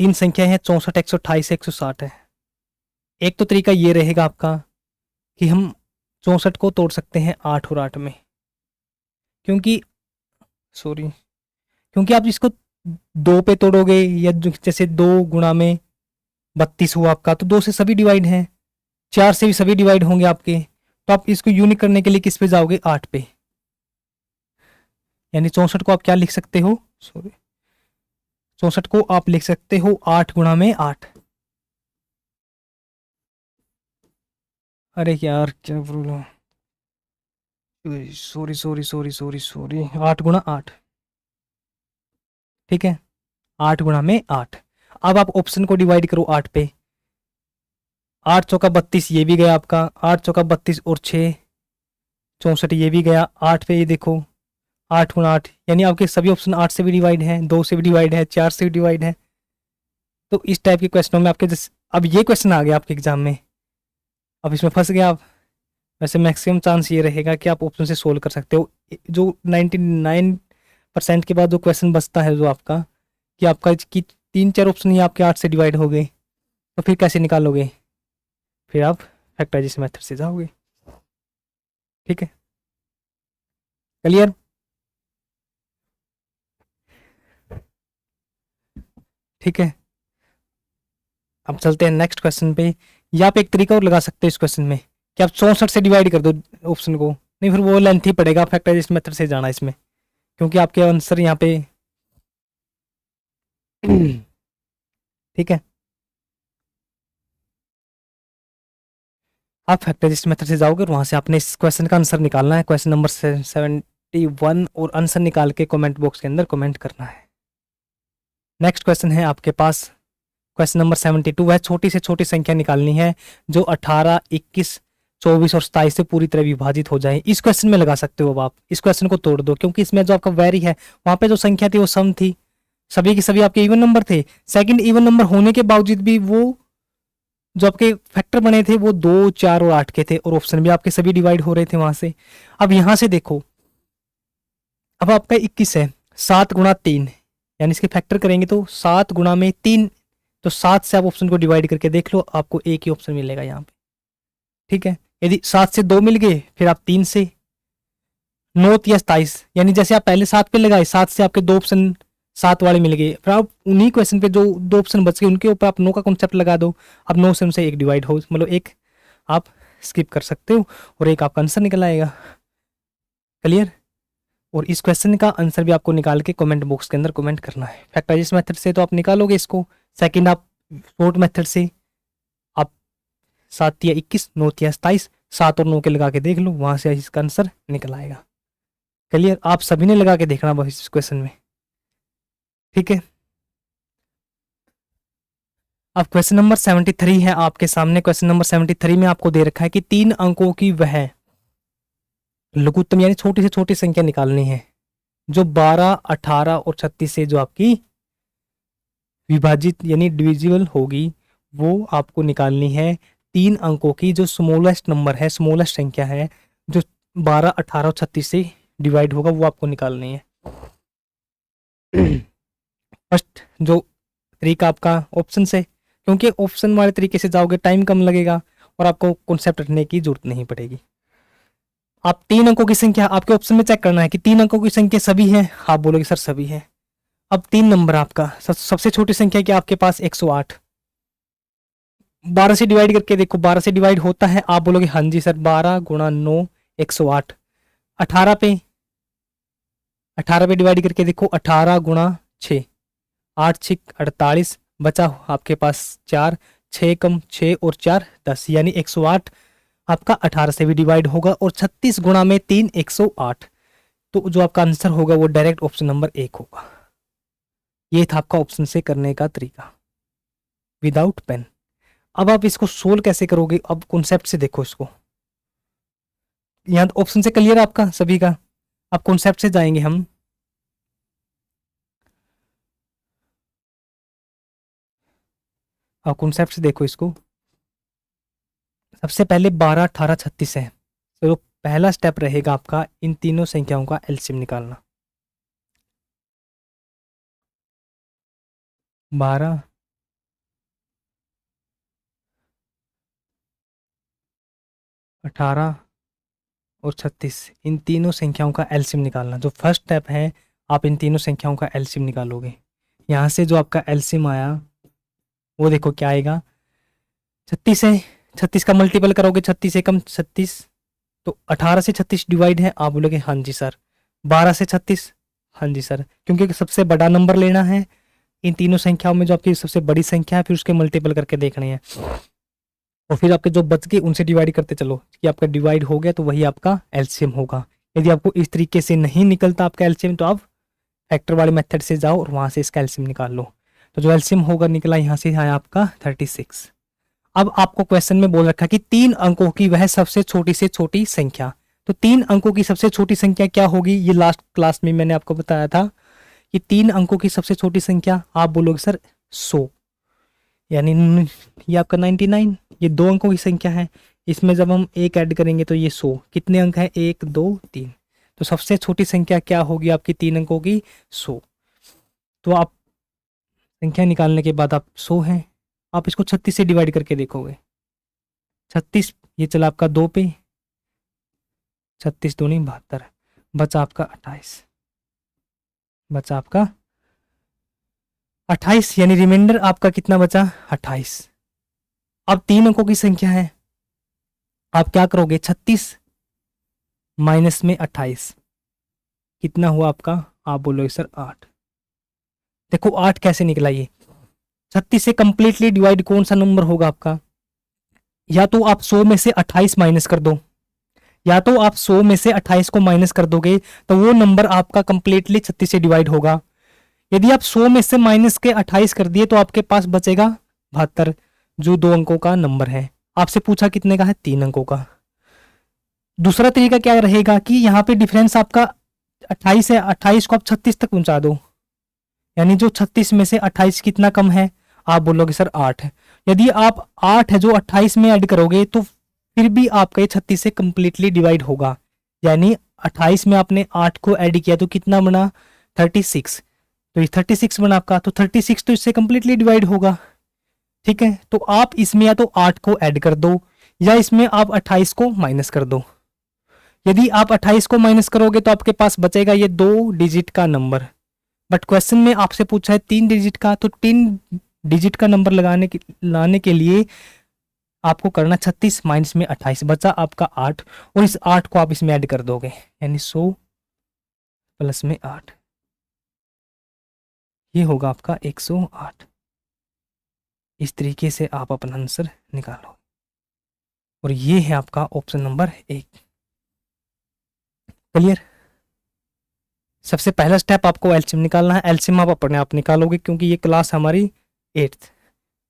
तीन संख्या है 64, 128, 160 है। एक तो तरीका ये रहेगा आपका कि हम 64 को तोड़ सकते हैं 8 और 8 में, क्योंकि सॉरी, क्योंकि आप इसको दो पे तोड़ोगे, या जैसे 2 गुणा में 32 हुआ आपका, तो 2 से सभी डिवाइड हैं, 4 से भी सभी डिवाइड होंगे आपके। तो आप इसको यूनिक करने के लिए किस पे जाओगे? 8 पे। यानी 64 को आप क्या लिख सकते हो? सॉरी, 64 को आप लिख सकते हो 8 गुणा में 8। अरे यार क्या problem, sorry sorry sorry sorry sorry, 8 गुणा 8। ठीक है, 8 गुणा में 8। अब आप ऑप्शन को डिवाइड करो 8 पे। 8 चौका 32, ये भी गया आपका। 8 चौका 32 और 6 64, ये भी गया। 8 पे ये देखो, 8 गुणा 8, यानी आपके सभी ऑप्शन 8 से भी डिवाइड हैं, 2 से भी डिवाइड है, 4 से भी डिवाइड है। तो इस टाइप के क्वेश्चनों में आपके अब ये क्वेश्चन आ गया आपके एग्जाम में, अब इसमें फंस गया आप। वैसे मैक्सिमम चांस ये रहेगा कि आप ऑप्शन से सोल्व कर सकते हो। जो 99% के बाद जो क्वेश्चन बचता है जो आपका, कि आपका कि 3 4 ऑप्शन ही आपके 8 से डिवाइड हो गए, तो फिर कैसे निकालोगे? फिर आप फैक्टराइजेशन मेथड से जाओगे। ठीक है, क्लियर? ठीक है, अब चलते हैं नेक्स्ट क्वेश्चन पे। या आप एक तरीका और लगा सकते हो इस क्वेश्चन में, कि आप 64 से डिवाइड कर दो ऑप्शन को। नहीं, फिर वो लेंथ ही पड़ेगा, फैक्टराइजेशन मेथड से जाना इसमें, क्योंकि आपके आंसर यहाँ पे ठीक है, आप फैक्टराइजेशन मेथड से जाओगे और वहां से आपने इस क्वेश्चन का आंसर निकालना है, क्वेश्चन नंबर 71, और आंसर निकाल के कमेंट बॉक्स के अंदर कमेंट करना है। नेक्स्ट क्वेश्चन है आपके पास क्वेश्चन नंबर 72, वह छोटी से छोटी संख्या निकालनी है जो 18, 21, 24 और 27 से पूरी तरह विभाजित हो जाए। इस क्वेश्चन में लगा सकते हो। अब आप इस क्वेश्चन को तोड़ दो, क्योंकि इसमें जो आपका वैरी है, वहां पे जो संख्या थी वो सम थी, सभी की सभी आपके इवन नंबर थे। सेकंड, इवन नंबर होने के बावजूद भी वो जो आपके फैक्टर बने थे वो 2, 4 और 8 के थे, और ऑप्शन भी आपके सभी डिवाइड हो रहे थे वहां से। अब यहां से देखो, अब आपका 21 है, 7 गुणा 3, यानी इसके फैक्टर करेंगे तो 7 गुणा में 3, तो 7 से आप ऑप्शन को डिवाइड करके देख लो, आपको एक ही ऑप्शन मिलेगा यहाँ पे। ठीक है, यदि 7 से 2 मिल गए, फिर आप 3 से 9 या 27, यानी जैसे आप पहले 7 पे लगाए, 7 से आपके 2 ऑप्शन 7 वाले मिल गए, फिर आप उन्हीं क्वेश्चन पे जो 2 ऑप्शन बच गए उनके ऊपर आप 9 का कॉन्सेप्ट लगा दो। अब 9 से उनसे एक डिवाइड हो, मतलब एक आप स्किप कर सकते हो, और एक आपका आंसर निकल आएगा। क्लियर? और इस क्वेश्चन का आंसर भी आपको निकाल के कमेंट बॉक्स के अंदर कमेंट करना है। फैक्टराइजेशन मेथड से तो आप निकालोगे इसको, सेकंड आप शॉर्ट मेथड से आप 7 या 21, 9 या 27, 7 और 9 के लगा के देख लो, वहां से इसका आंसर निकल आएगा। क्लियर? आप सभी ने लगा के देखना बस इस क्वेश्चन में। ठीक है, अब क्वेश्चन नंबर 73 है आपके सामने। क्वेश्चन नंबर 73 में आपको दे रखा है कि 3 अंकों की वह लघुत्तम यानी छोटी से छोटी संख्या निकालनी है जो 12, 18 और 36 से जो आपकी विभाजित यानी डिविजिबल होगी, वो आपको निकालनी है। 3 अंकों की जो स्मॉलेस्ट नंबर है, स्मॉलेस्ट संख्या है, जो 12, 18 और 36 से डिवाइड होगा, वो आपको निकालनी है। फर्स्ट जो तरीका आपका ऑप्शन से, क्योंकि ऑप्शन वाले तरीके से जाओगे टाइम कम लगेगा और आपको कॉन्सेप्ट रखने की जरूरत नहीं पड़ेगी। आप 3 अंकों की संख्या आपके ऑप्शन में चेक करना है कि 3 अंकों की संख्या सभी है, आप बोलोगे सर सभी है। अब 3 नंबर आपका सबसे छोटी संख्या क्या आपके पास? 108। 12 से डिवाइड करके देखो, 12 से डिवाइड होता है, आप बोलोगे हाँ जी सर, 12 गुणा 9, 108। 18 पे 18 पे डिवाइड करके देखो, 18 गुणा 6, 8 6 48, बचा आपके पास 4, 6 कम 6 और 4 10, यानी 108 आपका 18 से भी डिवाइड होगा, और 36 गुणा में 3, 108। तो जो आपका आंसर होगा वो डायरेक्ट ऑप्शन नंबर 1 होगा। ये था आपका ऑप्शन से करने का तरीका विदाउट पेन। अब आप इसको सोल्व कैसे करोगे? अब कॉन्सेप्ट से देखो इसको। यहाँ ऑप्शन से क्लियर आपका सभी का। अब कॉन्सेप्ट से जाएंगे हम। अब कॉन्सेप्ट से देखो इसको, सबसे पहले 12, 18, 36 है, तो पहला स्टेप रहेगा आपका इन तीनों संख्याओं का एलसीएम निकालना। 12, 18 और 36, इन तीनों संख्याओं का एलसीएम निकालना। जो फर्स्ट स्टेप है, आप इन तीनों संख्याओं का एलसीएम निकालोगे। यहाँ से जो आपका एलसीएम आया वो देखो क्या आएगा, 36 है, 36 का मल्टीपल करोगे 36 से कम 36, तो 18 से 36 डिवाइड है, आप बोलोगे हाँ जी सर। 12 से 36, हाँ जी सर, क्योंकि सबसे बड़ा नंबर लेना है इन तीनों संख्याओं में, जो आपकी सबसे बड़ी संख्या है फिर उसके मल्टीपल करके देखने हैं, और फिर आपके जो बच गए उनसे डिवाइड करते चलो कि आपका डिवाइड हो गया तो वही आपका एलसीएम होगा। यदि आपको इस तरीके से नहीं निकलता आपका एलसीएम तो आप फैक्टर वाले मेथड से जाओ और वहां से इसका एलसीएम निकाल लो। तो जो एलसीएम होगा निकला यहाँ से आया आपका 36। अब आपको क्वेश्चन में बोल रखा कि 3 अंकों की वह सबसे छोटी से छोटी संख्या, तो 3 अंकों की सबसे छोटी संख्या क्या होगी, ये लास्ट क्लास में मैंने आपको बताया था कि 3 अंकों की सबसे छोटी संख्या, आप बोलोगे सर 100, यानी ये आपका 99, ये 2 अंकों की संख्या है, इसमें जब हम एक ऐड करेंगे तो ये 100, कितने अंक है 1 2 3, तो सबसे छोटी संख्या क्या होगी आपकी 3 अंकों की 100। तो आप संख्या निकालने के बाद आप 100 है, आप इसको 36 से डिवाइड करके देखोगे, 36 ये चला आपका 2 पे, 36 दूनी 72, बचा आपका 28, बचा आपका 28, यानी रिमाइंडर आपका कितना बचा 28। अब 3 अंकों की संख्या है, आप क्या करोगे 36 माइनस में 28, कितना हुआ आपका, आप बोलोगे सर 8। देखो 8 कैसे निकला, ये 36 से कंप्लीटली डिवाइड कौन सा नंबर होगा आपका, या तो आप 100 में से 28 माइनस कर दो, या तो आप 100 में से 28 को माइनस कर दोगे तो वो नंबर आपका कंप्लीटली 36 से डिवाइड होगा। यदि आप 100 में से माइनस के 28 कर दिए तो आपके पास बचेगा 72, जो 2 अंकों का नंबर है। आपसे पूछा कितने का है, 3 अंकों का। दूसरा तरीका क्या रहेगा कि यहाँ पे डिफरेंस आपका 28 है, 28 को आप 36 तक पहुंचा दो, यानी जो 36 में से 28 कितना कम है, आप बोलोगे सर 8 है। यदि आप 8 है जो 28 में ऐड करोगे तो फिर भी आपका ये 36 से कंप्लीटली डिवाइड होगा, यानी 28 में आपने 8 को ऐड किया तो कितना बना 36, तो ये 36 बना आपका, तो 36 तो इससे कंप्लीटली डिवाइड होगा। ठीक है, तो आप इसमें या तो 8 को ऐड कर दो या इसमें आप 28 को माइनस कर दो। यदि आप 28 को माइनस करोगे तो आपके पास बचेगा ये 2 डिजिट का नंबर, बट क्वेश्चन में आपसे पूछा है 3 डिजिट का, तो 3 डिजिट का नंबर लाने के लिए आपको करना 36 माइनस में 28, बचा आपका 8, और इस 8 को आप इसमें ऐड कर दोगे, यानी 100 प्लस में 8, ये होगा आपका 108। इस तरीके से आप अपना आंसर निकालो, और ये है आपका ऑप्शन नंबर 1। क्लियर। सबसे पहला स्टेप आपको एलसीएम निकालना है, एलसीएम आप अपने आप निकालोगे क्योंकि ये क्लास हमारी 8th,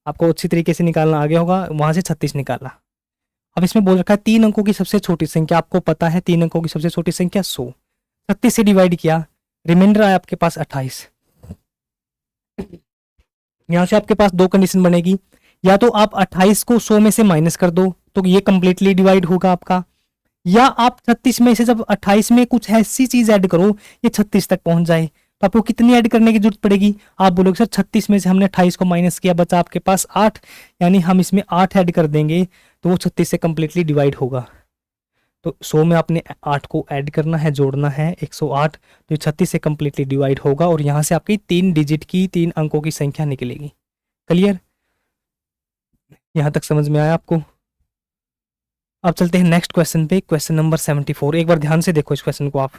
आपको अच्छी तरीके से निकालना आ गया होगा, वहां से 36 निकाला। अब इसमें बोल रखा है 3 अंकों की सबसे छोटी संख्या, आपको पता है 3 अंकों की सबसे छोटी संख्या 100, 36 से डिवाइड किया, रिमाइंडर आया आपके पास 28। यहां से आपके पास 2 कंडीशन बनेगी, या तो आप 28 को 100 में से माइनस कर दो तो ये कंप्लीटली डिवाइड होगा आपका, या आप 36 में से जब 28 में कुछ ऐसी चीज ऐड करो ये 36 तक पहुंच जाए, तो आपको कितनी ऐड करने की जरूरत पड़ेगी, आप बोलोगे सर 36 में से हमने 28 को माइनस किया, बचा आपके पास 8, यानी हम इसमें 8 ऐड कर देंगे तो वो 36 से कंप्लीटली डिवाइड होगा। तो 100 में आपने 8 को ऐड करना है, जोड़ना है 108, तो 36 से कंप्लीटली डिवाइड होगा, और यहां से आपकी 3 डिजिट की 3 अंकों की संख्या निकलेगी। क्लियर, यहां तक समझ में आया आपको। अब चलते हैं नेक्स्ट क्वेश्चन पे, क्वेश्चन नंबर 74। एक बार ध्यान से देखो इस क्वेश्चन को आप।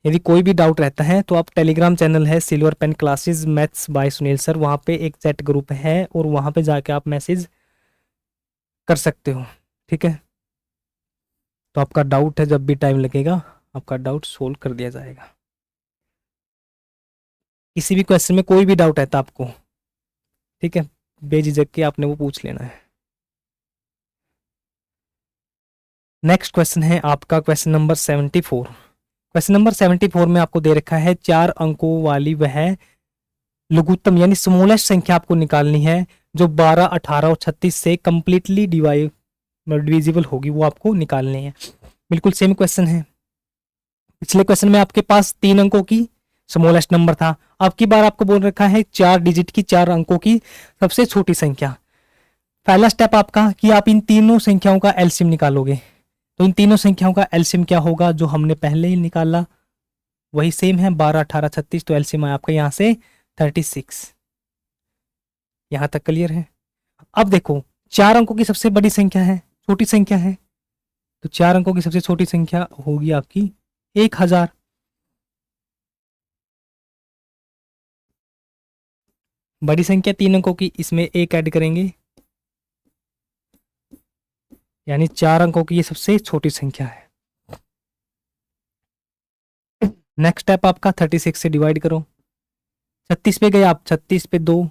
यदि कोई भी डाउट रहता है तो आप टेलीग्राम चैनल है silver pen classes maths by Sunil sir, वहां पे एक चैट ग्रुप है और वहां पे जाके आप मैसेज कर सकते हो। ठीक है, तो आपका डाउट है जब भी टाइम लगेगा आपका डाउट सोल्व कर दिया जाएगा। किसी भी क्वेश्चन में कोई भी डाउट रहता आपको, ठीक है, बेझिझक के आपने वो पूछ लेना है। नेक्स्ट क्वेश्चन है आपका क्वेश्चन नंबर 74। क्वेश्चन नंबर 74 में आपको दे रखा है 4 अंकों वाली वह लघुत्तम यानी स्मॉलेस्ट संख्या आपको निकालनी है जो 12, 18 और 36 से कंप्लीटली डिविजिबल होगी, वो आपको निकालनी है। बिल्कुल सेम क्वेश्चन है। पिछले क्वेश्चन में आपके पास 3 अंकों की स्मॉलेस्ट नंबर था, अब की बार आपको बोल रखा है 4 डिजिट की 4 अंकों की सबसे छोटी संख्या। पहला स्टेप आपका कि आप इन तीनों संख्याओं का एलसीएम निकालोगे। तो इन तीनों संख्याओं का एलसीएम क्या होगा, जो हमने पहले ही निकाला वही सेम है, 12, 18, 36। तो एलसीएम है आपका यहाँ से 36। यहां तक क्लियर है। अब देखो 4 अंकों की सबसे बड़ी संख्या है, छोटी संख्या है, तो 4 अंकों की सबसे छोटी संख्या होगी आपकी 1000। बड़ी संख्या 3 अंकों की, इसमें 1 ऐड करेंगे, यानी 4 अंकों की ये सबसे छोटी संख्या है। नेक्स्ट स्टेप आपका 36 से डिवाइड करो। 36 पे गए आप, 36 पे 2,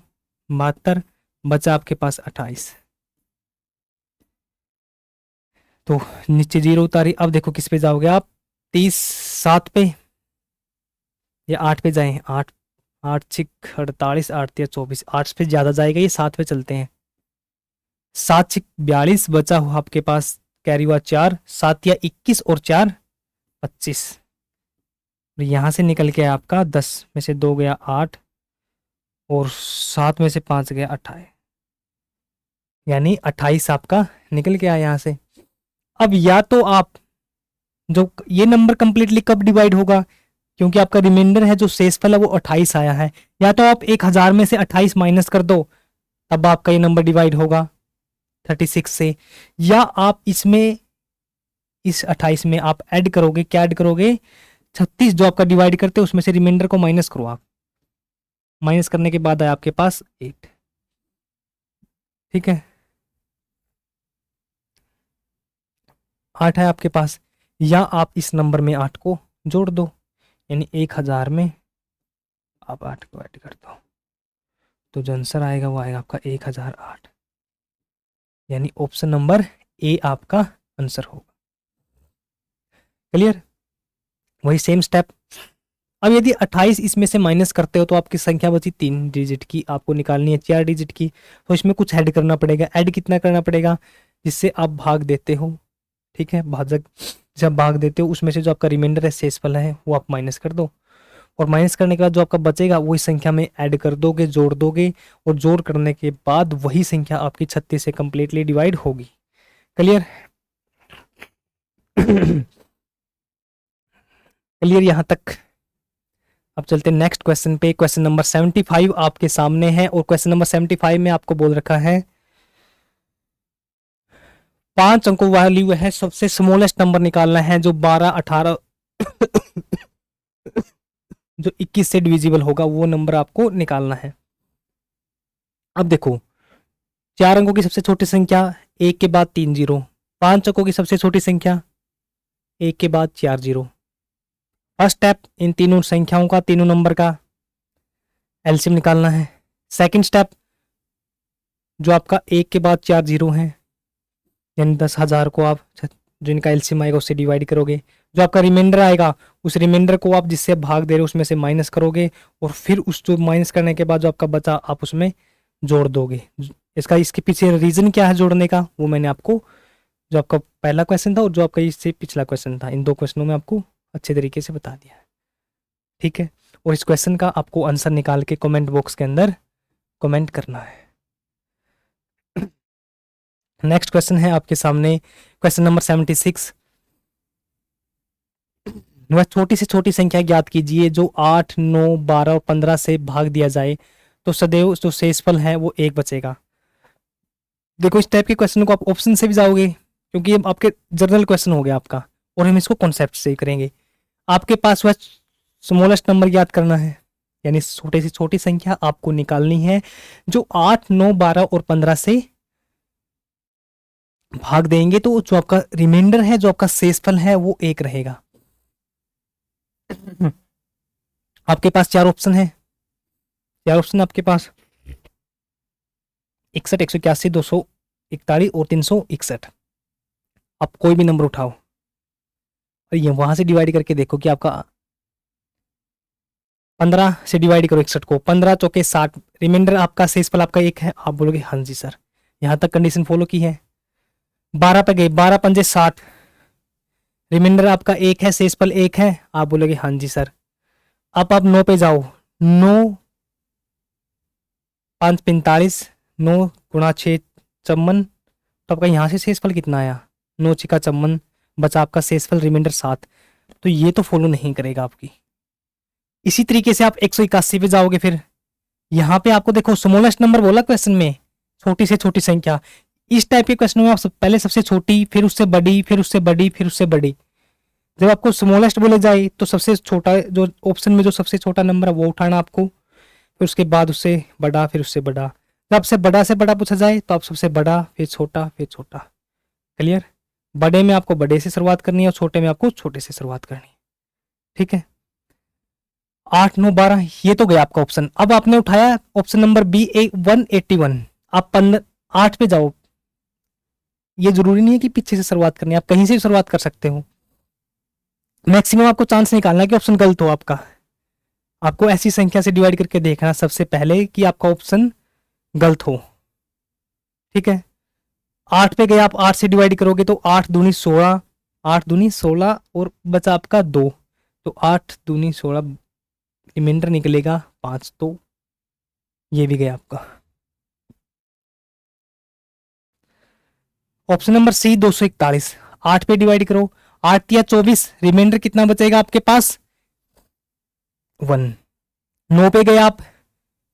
72, बचा आपके पास 28। तो नीचे 0 उतारी। अब देखो किस पे जाओगे आप, 30, 7 पे या 8 पे जाएं। 8, 8 6 48, 8 या 24, 8 पे ज्यादा जाएगा, ये 7 पे चलते हैं। 7 6 42, बचा हुआ आपके पास कैरी हुआ 4, 7 या 21 और 4 25। यहां से निकल के आपका 10 में से 2 गया 8 और 7 में से 5 गया 28, यानी 28 आपका निकल के आया यहां से। अब या तो आप जो ये नंबर कंप्लीटली कब डिवाइड होगा, क्योंकि आपका रिमाइंडर है जो शेषफल है वो 28 आया है, या तो आप 1000 में से 28 माइनस कर दो, तब आपका ये नंबर डिवाइड होगा 36 से, या आप इसमें इस 28 में आप ऐड करोगे, क्या ऐड करोगे, 36 जो आपका डिवाइड करते हो उसमें से रिमाइंडर को माइनस करो आप। माइनस करने के बाद आया आपके पास 8। ठीक है, 8 है आपके पास, या आप इस नंबर में 8 को जोड़ दो, यानी 1000 में आप 8 को ऐड कर दो, तो जो आंसर आएगा वो आएगा आपका 1008, यानी ऑप्शन नंबर ए आपका आंसर होगा। क्लियर। वही सेम स्टेप। अब यदि 28 इसमें से माइनस करते हो तो आपकी संख्या बची 3 डिजिट की, आपको निकालनी है 4 डिजिट की, तो इसमें कुछ ऐड करना पड़ेगा। ऐड कितना करना पड़ेगा, जिससे आप भाग देते हो। ठीक है, भाजक जब भाग देते हो उसमें से जो आपका रिमाइंडर है, शेषफल है, वो आप माइनस कर दो, और माइनस करने के बाद जो आपका बचेगा वही संख्या में ऐड कर दोगे, जोड़ दोगे, और जोड़ करने के बाद वही संख्या आपकी 36 से कंप्लीटली डिवाइड होगी। क्लियर। क्लियर यहां तक। अब चलते हैं नेक्स्ट क्वेश्चन पे। क्वेश्चन नंबर 75 आपके सामने है, और क्वेश्चन नंबर 75 में आपको बोल रखा है 5 अंकों वाली वह है सबसे स्मॉलेस्ट नंबर निकालना है जो 12, 18 जो 21 से डिविजिबल होगा, वो नंबर आपको निकालना है। अब देखो 4 अंकों की सबसे छोटी संख्या 1 के बाद 3 जीरो, 5 अंकों की सबसे छोटी संख्या 1 के बाद 4 जीरो। फर्स्ट स्टेप, इन तीनों संख्याओं का, तीनों नंबर का एलसीएम निकालना है। सेकंड स्टेप, जो आपका 1 के बाद 4 जीरो है, यानी 10,000 को आप जो इनका एलसीएम आएगा उससे डिवाइड करोगे, जो आपका रिमाइंडर आएगा उस रिमाइंडर को आप जिससे भाग दे रहे हो उसमें से माइनस करोगे, और फिर उस जो माइनस करने के बाद जो आपका बचा आप उसमें जोड़ दोगे। इसके पीछे रीजन क्या है जोड़ने का, वो मैंने आपको, जो आपका पहला क्वेश्चन था और जो आपका इससे पिछला क्वेश्चन था, इन 2 क्वेश्चनों में आपको अच्छे तरीके से बता दिया है। ठीक है, और इस क्वेश्चन का आपको आंसर निकाल के कमेंट बॉक्स के अंदर कमेंट करना है। नेक्स्ट क्वेश्चन है आपके सामने क्वेश्चन नंबर 76। वह छोटी से छोटी संख्या ज्ञात कीजिए जो 8, 9, 12 और 15 से भाग दिया जाए तो सदैव जो शेषफल है वो 1 बचेगा। देखो इस टाइप के क्वेश्चन को आप ऑप्शन से भी जाओगे, क्योंकि ये आपके जनरल क्वेश्चन हो गया आपका, और हम इसको कॉन्सेप्ट से ही करेंगे। आपके पास वह स्मॉलेस्ट नंबर याद करना है, यानी छोटे से छोटी संख्या आपको निकालनी है जो 8, 9, 12 और 15 से भाग देंगे तो जो आपका रिमाइंडर है, जो आपका शेषफल है, वो 1 रहेगा। आपके पास 4 ऑप्शन है, 4 ऑप्शन आपके पास 61, 181, 241 और 361। आप कोई भी नंबर उठाओ और ये वहां से डिवाइड करके देखो कि आपका 15 से डिवाइड करो 61 को, 15 चौके 60, रिमाइंडर आपका शेषफल आपका 1 है। आप बोलोगे हाँ जी सर, यहाँ तक कंडीशन फॉलो की है। 12 पे गए, 12 पंजे 60, रिमाइंडर आपका 1 है, शेषफल 1 है। आप बोलोगे हाँ जी सर। अब आप 9 पे जाओ, 9 5 45, 9 गुणा 6 54, तो आपका यहाँ से शेषफल कितना आया, 9 6 54, बचा आपका शेषफल रिमाइंडर 7। तो ये तो फॉलो नहीं करेगा आपकी। इसी तरीके से आप 181 पे जाओगे, फिर यहाँ पे आपको देखो स्मॉलेस्ट नंबर बोला क्वेश्चन में, छोटी से छोटी संख्या। इस टाइप के क्वेश्चन में आप पहले सबसे छोटी, फिर उससे बड़ी, फिर उससे बड़ी, फिर उससे बड़ी। जब आपको स्मॉलेस्ट बोले जाए तो सबसे छोटा, जो ऑप्शन में जो सबसे छोटा नंबर है वो उठाना आपको, फिर उसके बाद उससे बड़ा, फिर उससे बड़ा। जब आपसे बड़ा से बड़ा पूछा जाए तो आप सबसे बड़ा, फिर छोटा, फिर छोटा। क्लियर? बड़े में आपको बड़े से शुरुआत करनी है और छोटे में आपको छोटे से शुरुआत करनी है। ठीक है, 8 9 12 ये तो गया आपका ऑप्शन। अब आपने उठाया ऑप्शन नंबर बी 181। आप 8 पे जाओ। ये जरूरी नहीं है कि पीछे से शुरुआत करनी है, आप कहीं से भी शुरुआत कर सकते हो। मैक्सिमम आपको चांस निकालना है कि ऑप्शन गलत हो आपका। आपको ऐसी संख्या से डिवाइड करके देखना सबसे पहले कि आपका ऑप्शन गलत हो। ठीक है, 8 पे गए, आप 8 से डिवाइड करोगे तो 8 दूनी 16, 8 दूनी 16 और बचा आपका 2, तो 8 दूनी 16, रिमाइंडर निकलेगा 5, तो ये भी गया आपका। ऑप्शन नंबर सी 241, 8 पे डिवाइड करो, 8 या 24, रिमाइंडर कितना बचेगा आपके पास 1। 9 पे गए आप,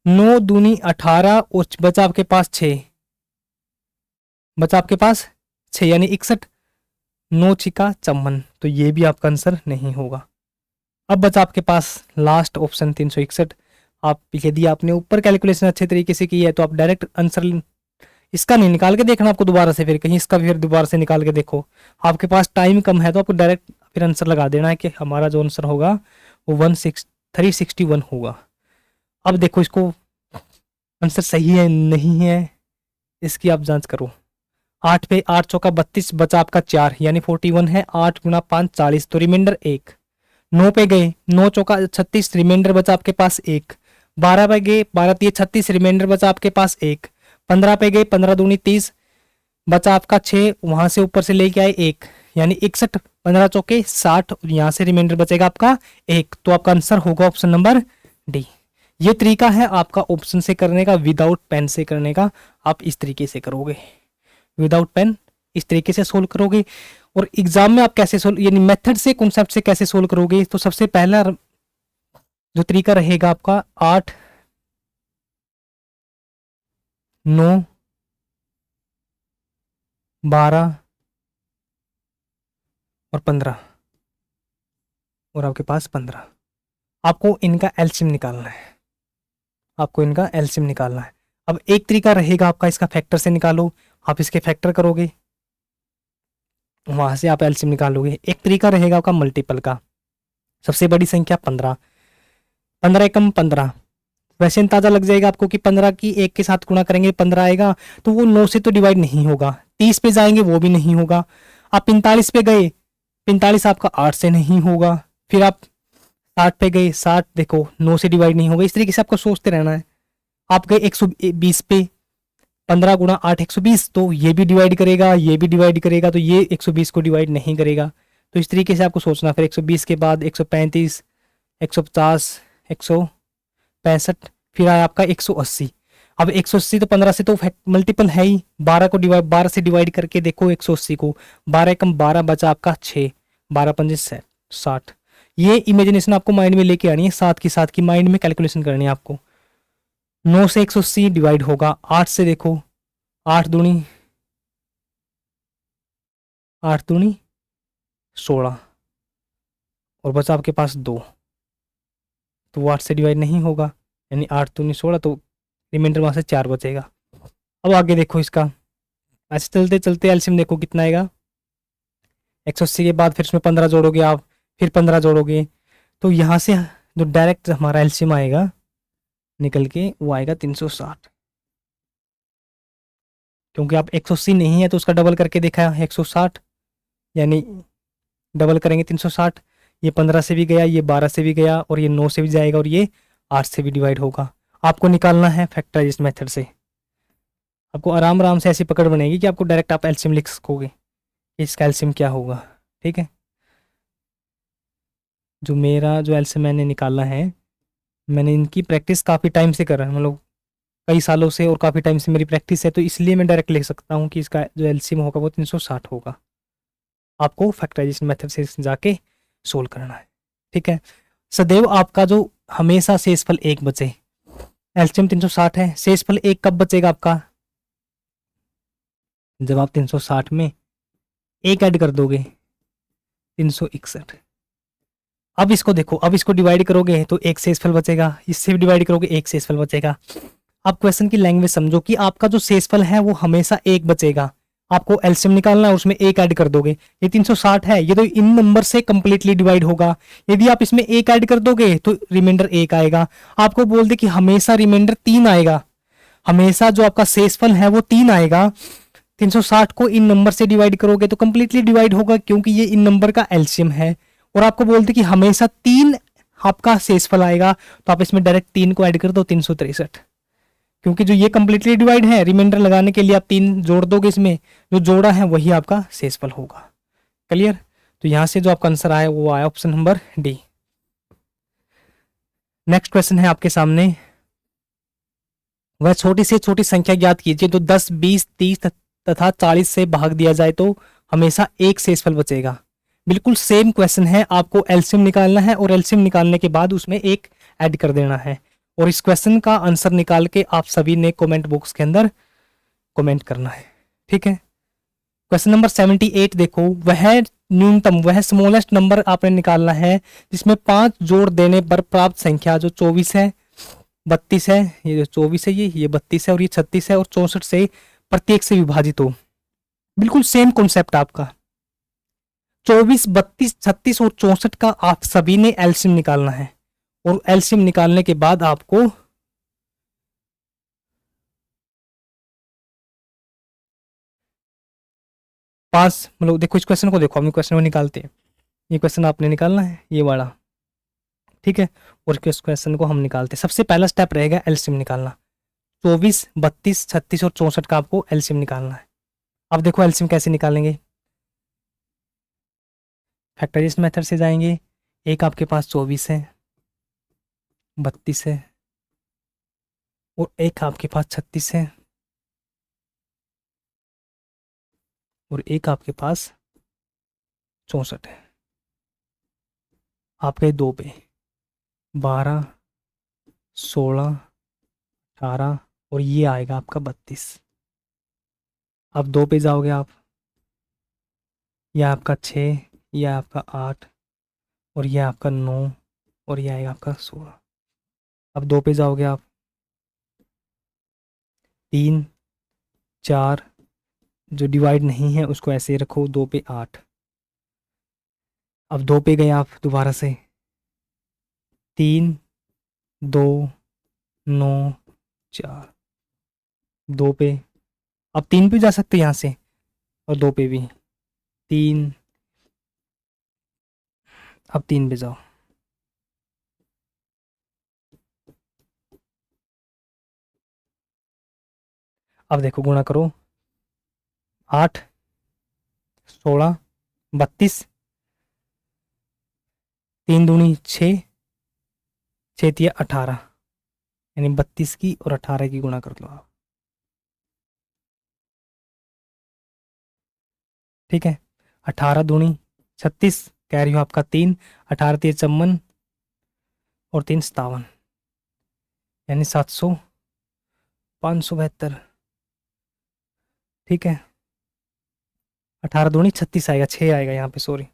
9 दूनी 18 और बचा आपके पास 6, बचा आपके पास 6 यानी 61, 9 छिका 54, तो ये भी आपका आंसर नहीं होगा। अब बचा आपके पास लास्ट ऑप्शन 361। आप यदि आपने ऊपर कैलकुलेशन अच्छे तरीके से की है तो आप डायरेक्ट आंसर, इसका नहीं निकाल के देखना आपको दोबारा से, फिर कहीं इसका फिर दोबारा से निकाल के देखो। आपके पास टाइम कम है तो आपको डायरेक्ट फिर आंसर लगा देना है कि हमारा जो आंसर होगा वो 361 होगा। अब देखो इसको आंसर सही है नहीं है, इसकी आप जांच करो। 8 पे 8 चौका 32, बचा आपका 4 यानी 41 है। 8 गुना 5 40, तो रिमाइंडर 1। 9 पे गए, 9 चौका 36, रिमाइंडर बचा आपके पास 1। 12 पे गए, 12 3 36, रिमाइंडर बचा आपके पास 1। 15 पे गए, 15 दूनी 30, बचा आपका 6, वहां से ऊपर से लेके आए 1 यानी 61। 15 चौके 60, यहाँ से रिमाइंडर बचेगा आपका 1, तो आपका आंसर होगा ऑप्शन नंबर डी। ये तरीका है आपका ऑप्शन से करने का, विदाउट पेन से करने का। आप इस तरीके से करोगे, विदाउट पेन इस तरीके से सोल्व करोगे। और एग्जाम में आप कैसे सोल्व, यानी मेथड से, कॉन्सेप्ट से कैसे सोल्व करोगे, तो सबसे पहला जो तरीका रहेगा आपका 8 9 12 और 15 और आपके पास 15, आपको इनका एलसीएम निकालना है। आपको इनका एलसीएम निकालना है। अब एक तरीका रहेगा आपका इसका फैक्टर से निकालो, आप इसके फैक्टर करोगे, वहां से आप एलसीएम निकालोगे। एक तरीका रहेगा आपका मल्टीपल का। सबसे बड़ी संख्या 15, 15 एकम 15, वैसे अंदाजा लग जाएगा आपको कि 15 की 1 के साथ गुणा करेंगे 15 आएगा, तो वो 9 से तो डिवाइड नहीं होगा। 30 पे जाएंगे वो भी नहीं होगा। आप 45 पे गए, 45 आपका 8 से नहीं होगा। फिर आप 60 पे गए, 60 देखो 9 से डिवाइड नहीं होगा। इस तरीके से आपको सोचते रहना है। आप गए 120 पे, 15 गुणा 8 120, तो ये भी डिवाइड करेगा, ये भी डिवाइड करेगा, तो ये 120 को डिवाइड नहीं करेगा। तो इस तरीके से आपको सोचना। फिर 120 के बाद 135, 150, 165, फिर आया आपका 180। अब 180 तो 15 से तो मल्टीपल है ही, 12 से डिवाइड करके देखो 180 को, 12 कम 12, बचा आपका 6, 12 पंजे 60। ये इमेजिनेशन आपको माइंड में लेके आनी है, साथ की साथ की माइंड में कैलकुलेशन करनी है आपको। 9 से 180 डिवाइड होगा, 8 से देखो, 8 दूनी 16 और बचा आपके पास 2, तो वो 8 से डिवाइड नहीं होगा, यानी 8 दूनी 16, तो रिमाइंडर वहां से 4 बचेगा। अब आगे देखो इसका, ऐसे चलते चलते एलसीएम देखो कितना आएगा। 180 के बाद फिर उसमें 15 जोड़ोगे आप, फिर 15 जोड़ोगे, तो यहाँ से जो डायरेक्ट हमारा एलसीएम आएगा निकल के, वो आएगा 360। क्योंकि आप 180 नहीं है तो उसका डबल करके देखा है 160, यानी डबल करेंगे 360, ये 15 से भी गया, ये 12 से भी गया, और ये 9 से भी जाएगा, और ये 8 से भी डिवाइड होगा। आपको निकालना है फैक्टराइजेशन मेथड से। आपको आराम आराम से ऐसी पकड़ बनेगी कि आपको डायरेक्ट आप एलसीएम लिख सकोगे, इसका एलसीएम क्या होगा। ठीक है, जो मेरा जो एलसीएम मैंने निकाला है, मैंने इनकी प्रैक्टिस काफ़ी टाइम से कर रहा है, मतलब कई सालों से, और काफ़ी टाइम से मेरी प्रैक्टिस है, तो इसलिए मैं डायरेक्ट लिख सकता हूँ कि इसका जो एलसीएम होगा वो 360 होगा। आपको फैक्टराइजेशन मेथड से जाके सोल्व करना है। ठीक है, सदैव आपका जो हमेशा शेषफल 1 बचे, एलसीएम 360 है, शेषफल 1 कब बचेगा आपका, जब आप 360 में 1 ऐड कर दोगे, 361। अब इसको देखो, अब इसको डिवाइड करोगे तो एक शेषफल बचेगा, इससे भी डिवाइड करोगे एक शेषफल बचेगा। आप क्वेश्चन की लैंग्वेज समझो कि आपका जो शेषफल है वो हमेशा 1 बचेगा, आपको एलसीएम निकालना है, उसमें 1 ऐड कर दोगे। ये 360 है, ये तो इन नंबर से कंप्लीटली डिवाइड होगा, यदि आप इसमें 1 ऐड कर दोगे तो रिमाइंडर 1 आएगा। आपको बोल दे कि हमेशा रिमाइंडर 3 आएगा, हमेशा जो आपका शेषफल है वो 3 आएगा। 360 को इन नंबर से डिवाइड करोगे तो कंप्लीटली डिवाइड होगा, क्योंकि ये इन नंबर का एलसीएम है। और आपको बोलते कि हमेशा 3 आपका शेषफल आएगा, तो आप इसमें डायरेक्ट 3 को ऐड कर दो, 363। क्योंकि जो ये कंप्लीटली डिवाइड है, रिमाइंडर लगाने के लिए आप 3 जोड़ दोगे, इसमें जो जोड़ा है वही आपका शेषफल होगा। क्लियर? तो यहां से जो आपका आंसर आया वो आया option number D. Next question है आपके सामने, वह छोटी से छोटी संख्या ज्ञात कीजिए तो 10, 20, 30 तथा 40 से भाग दिया जाए तो हमेशा एक शेषफल बचेगा। बिल्कुल सेम क्वेश्चन है, आपको एलसीएम निकालना है, और एलसीएम निकालने के बाद उसमें 1 ऐड कर देना है, और इस क्वेश्चन का आंसर निकाल के आप सभी ने कमेंट बॉक्स के अंदर कमेंट करना है। ठीक है, क्वेश्चन नंबर 78 देखो, वह न्यूनतम, वह स्मॉलेस्ट नंबर आपने निकालना है जिसमें 5 जोड़ देने पर प्राप्त संख्या जो 24 है, 32 है, ये जो 24 है, ये 32 है, और ये 36 है, और 64 से प्रत्येक से विभाजित हो। बिल्कुल सेम कॉन्सेप्ट आपका, 24, 32, 36 और 64 का आप सभी ने एलसीएम निकालना है, और एलसीएम निकालने के बाद आपको पांच, मतलब देखो इस क्वेश्चन को देखो, हम क्वेश्चन को निकालते हैं, ये क्वेश्चन आपने निकालना है, ये वाला। ठीक है, और इस क्वेश्चन को हम निकालते हैं। सबसे पहला स्टेप रहेगा एलसीएम निकालना, 24, 32, 36 और 64 का आपको एलसीएम निकालना है। अब देखो एलसीएम कैसे निकालेंगे, फैक्टराइजेशन मेथड से जाएंगे। एक आपके पास 24 है, 32 है, और एक आपके पास 36 है, और एक आपके पास 64 है। आपके 2 पे 12, 16, 18, और ये आएगा आपका 32। अब 2 पे जाओगे आप, यह आपका 6, यह आपका 8, और यह आपका 9, और यह आएगा आपका 16। अब 2 पे जाओगे आप, 3, 4, जो डिवाइड नहीं है उसको ऐसे ही रखो, 2 पे 8। अब 2 पे गए आप दोबारा से, 3, 2, 9, 4, 2 पे, अब 3 पे जा सकते यहाँ से, और 2 पे भी 3, अब 3 पे जाओ, अब देखो गुणा करो, 8, 16, 32, 3 दूनी 6, 6 तिया 18, यानी 32 की और 18 की गुणा कर लो आप। ठीक है, 18 दूनी 36, कैरी हो आपका 3, 18 तिया 54, और 3 57, यानी 700, 572। ठीक है, 18 दूनी 36 आएगा, 6 आएगा यहाँ पे, सॉरी,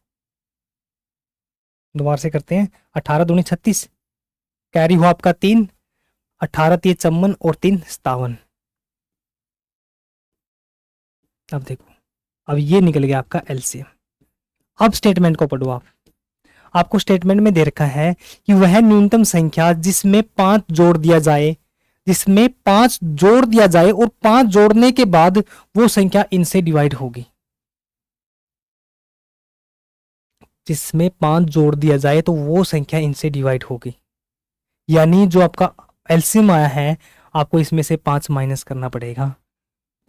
दोबारा से करते हैं। 18 दूनी 36, कैरी हो आपका 3, 18 तिया 54, और 3 57। अब देखो, अब ये निकल गया आपका एलसीएम। अब स्टेटमेंट को पढ़ो आप, आपको स्टेटमेंट में दे रखा है कि वह न्यूनतम संख्या जिसमें 5 जोड़ दिया जाए, जिसमें 5 जोड़ दिया जाए और 5 जोड़ने के बाद वो संख्या इनसे डिवाइड होगी। जिसमें 5 जोड़ दिया जाए तो वो संख्या इनसे डिवाइड होगी। यानी जो आपका एलसीएम आया है आपको इसमें से 5 माइनस करना पड़ेगा।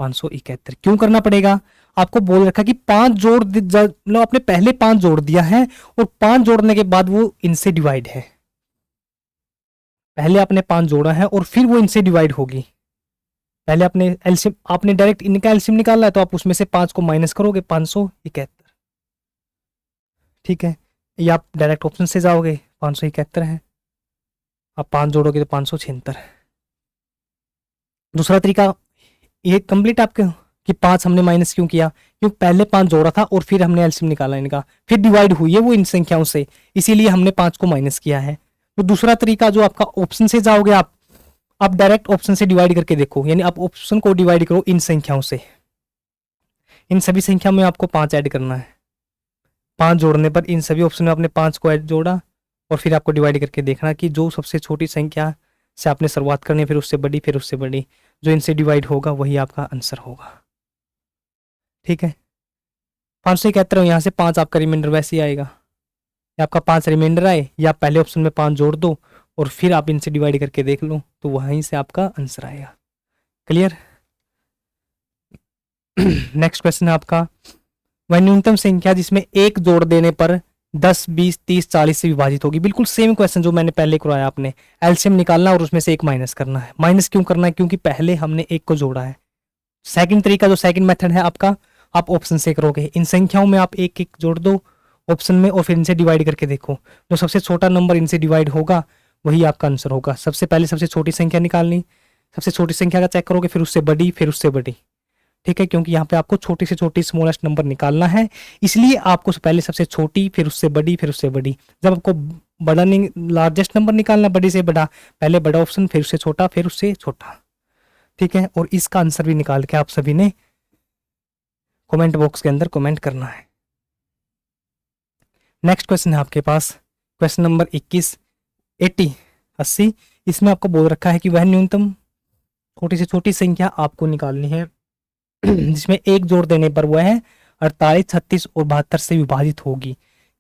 571 क्यों करना पड़ेगा? आपको बोल रखा कि 5 जोड़ मतलब आपने पहले 5 जोड़ दिया है और 5 जोड़ने के बाद वो इनसे डिवाइड है। पहले आपने 5 जोड़ा है और फिर वो इनसे डिवाइड होगी। पहले आपने एलसीएम, आपने डायरेक्ट इनका एलसीएम निकालना है तो आप उसमें से 5 को माइनस करोगे, 571। ठीक है, ये आप डायरेक्ट ऑप्शन से जाओगे, 571 है। आप 5 जोड़ोगे तो 576। दूसरा तरीका ये कंप्लीट आपके कि 5 हमने माइनस क्यों किया? क्योंकि पहले 5 जोड़ा था और फिर हमने एलसीएम निकाला इनका, फिर डिवाइड हुई है वो इन संख्याओं से, इसीलिए हमने 5 को माइनस किया है। तो दूसरा तरीका जो आपका ऑप्शन से जाओगे आप डायरेक्ट ऑप्शन से डिवाइड करके देखो, यानी आप ऑप्शन को डिवाइड करो इन संख्याओं से। इन सभी संख्या में आपको 5 ऐड करना है। 5 जोड़ने पर इन सभी ऑप्शन में आपने 5 को ऐड जोड़ा और फिर आपको डिवाइड करके देखना कि जो सबसे छोटी संख्या से आपने शुरुआत करनी है, फिर उससे बड़ी, फिर उससे बड़ी, जो इनसे डिवाइड होगा वही आपका आंसर होगा। ठीक है, 571 यहाँ से 5 आपका रिमाइंडर वैसे ही आएगा। या आपका 5 रिमाइंडर आए या पहले ऑप्शन में 5 जोड़ दो और फिर आप इनसे डिवाइड करके देख लो तो वहीं से आपका आंसर आएगा। क्लियर? नेक्स्ट क्वेश्चन है आपका, वह न्यूनतम संख्या जिसमें एक जोड़ देने पर 10, 20, 30, 40 से विभाजित होगी। बिल्कुल सेम क्वेश्चन जो मैंने पहले कराया, आपने एलसीएम निकालना और उसमें से एक माइनस करना है। माइनस क्यों करना है? क्योंकि पहले हमने एक को जोड़ा है। सेकंड तरीका जो सेकंड मेथड है आपका, आप ऑप्शन से करोगे। इन संख्याओं में आप एक एक जोड़ दो ऑप्शन में और फिर इनसे डिवाइड करके देखो, जो सबसे छोटा नंबर इनसे डिवाइड होगा वही आपका आंसर होगा। सबसे पहले सबसे छोटी संख्या निकालनी, सबसे छोटी संख्या का चेक करोगे, फिर उससे बड़ी, फिर उससे बड़ी। ठीक है, क्योंकि यहाँ पे आपको छोटी से छोटी स्मॉलेस्ट नंबर निकालना है, इसलिए आपको पहले सबसे छोटी, फिर उससे बड़ी, फिर उससे बड़ी। जब आपको बड़ा लार्जेस्ट नंबर निकालना, बड़ी से बड़ा, पहले बड़ा ऑप्शन, फिर उससे छोटा, फिर उससे छोटा। ठीक है, और इसका आंसर भी निकाल के आप सभी ने कमेंट बॉक्स के अंदर कमेंट करना है। नेक्स्ट क्वेश्चन है आपके पास, क्वेश्चन नंबर 21, 80। इसमें आपको बोल रखा है कि वह न्यूनतम छोटी से छोटी संख्या आपको निकालनी है जिसमें एक जोड़ देने पर वह है 48, 36 और 72 से विभाजित होगी।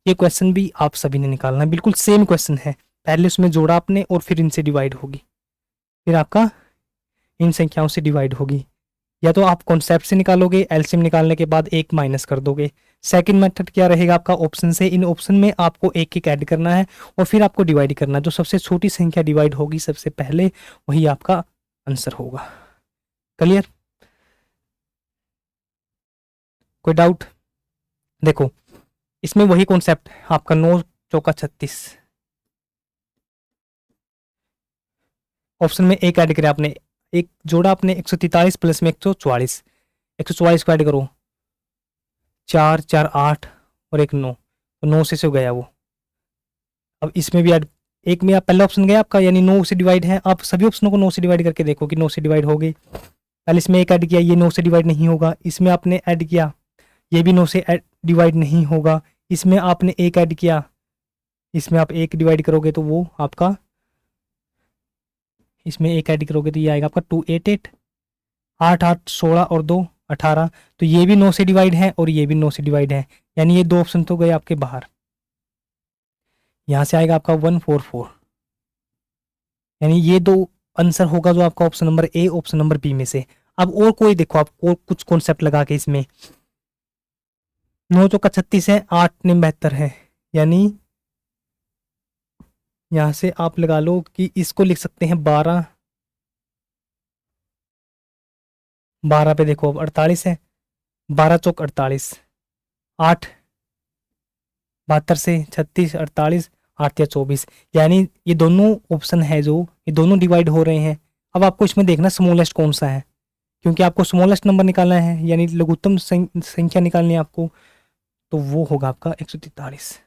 ये क्वेश्चन भी आप सभी ने निकालना है। बिल्कुल सेम क्वेश्चन है, पहले उसमें जोड़ा आपने और फिर इनसे डिवाइड होगी, फिर आपका इन संख्याओं से डिवाइड होगी। या तो आप कॉन्सेप्ट से निकालोगे, एलसीएम निकालने के बाद एक माइनस कर दोगे। सेकंड मेथड क्या रहेगा आपका, ऑप्शन से। इन ऑप्शन में आपको एक एक ऐड करना है और फिर आपको डिवाइड करना है। जो सबसे छोटी संख्या डिवाइड होगी सबसे पहले वही आपका आंसर होगा। क्लियर? कोई डाउट? देखो इसमें वही कॉन्सेप्ट आपका 9 चौका 36, ऑप्शन में एक ऐड करें आपने, एक जोड़ा आपने 143 प्लस में 144, 144 को ऐड करो, 4, 4, 8 और एक 9, तो 9 से गया वो। अब इसमें भी ऐड, एक में आप पहला ऑप्शन गया आपका, यानी 9 से डिवाइड है। आप सभी ऑप्शनों को 9 से डिवाइड करके देखो कि 9 से डिवाइड हो गई। पहले इसमें एक ऐड किया, ये 9 से डिवाइड नहीं होगा। इसमें आपने ऐड किया, ये भी 9 से डिवाइड नहीं होगा। इसमें आपने एक ऐड किया, इसमें आप एक डिवाइड करोगे तो वो आपका, इसमें एक ऐड करोगे तो ये आएगा आपका 288, 8, 8, 16 और 2, 18। तो ये भी 9 से डिवाइड है और ये भी 9 से डिवाइड है, यानी ये दो ऑप्शन तो गए आपके बाहर। यहां से आएगा आपका 144, यानी ये दो आंसर होगा जो आपका option number A, option number B में से। अब और कोई देखो, आप और कुछ कॉन्सेप्ट लगा के इसमें 9 चौका 36 है, 8 ने 72 है, यानी यहां से आप लगा लो कि इसको लिख सकते हैं 12, 12 पे देखो अब 48 है, 12 चौक 48, 8, 72 से 36, 48, 8 या 24, यानी ये दोनों ऑप्शन है जो ये दोनों डिवाइड हो रहे हैं। अब आपको इसमें देखना स्मॉलेस्ट कौन सा है, क्योंकि आपको स्मॉलेस्ट नंबर निकालना है, यानी लघुत्तम संख्या निकालनी है आपको, तो वो होगा आपका 143।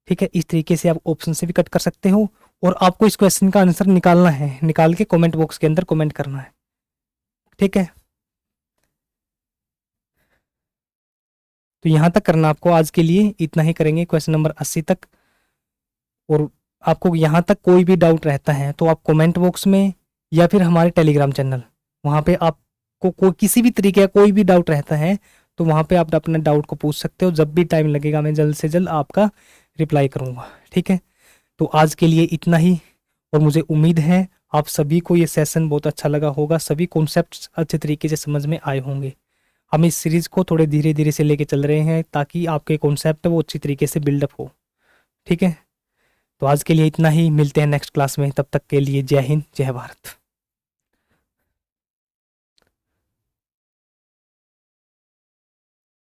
ठीक है, इस तरीके से आप ऑप्शन से भी कट कर सकते हो और आपको इस क्वेश्चन का आंसर निकालना है, निकाल के कमेंट बॉक्स के अंदर कमेंट करना है। ठीक है, तो यहां तक करना आपको, आज के लिए इतना ही करेंगे, क्वेश्चन नंबर 80 तक। और आपको यहां तक कोई भी डाउट रहता है तो आप कमेंट बॉक्स में या फिर हमारे टेलीग्राम चैनल, वहां पे आपको कोई किसी भी तरीके का कोई भी डाउट रहता है तो वहाँ पे आप अपने डाउट को पूछ सकते हो। जब भी टाइम लगेगा मैं जल्द से जल्द आपका रिप्लाई करूँगा, ठीक है। तो आज के लिए इतना ही, और मुझे उम्मीद है आप सभी को ये सेशन बहुत अच्छा लगा होगा, सभी कॉन्सेप्ट्स अच्छे तरीके से समझ में आए होंगे। हम इस सीरीज़ को थोड़े धीरे धीरे से लेके चल रहे हैं ताकि आपके कॉन्सेप्ट वो अच्छी तरीके से बिल्डअप हो, ठीक है। तो आज के लिए इतना ही, मिलते हैं नेक्स्ट क्लास में, तब तक के लिए जय हिंद जय भारत।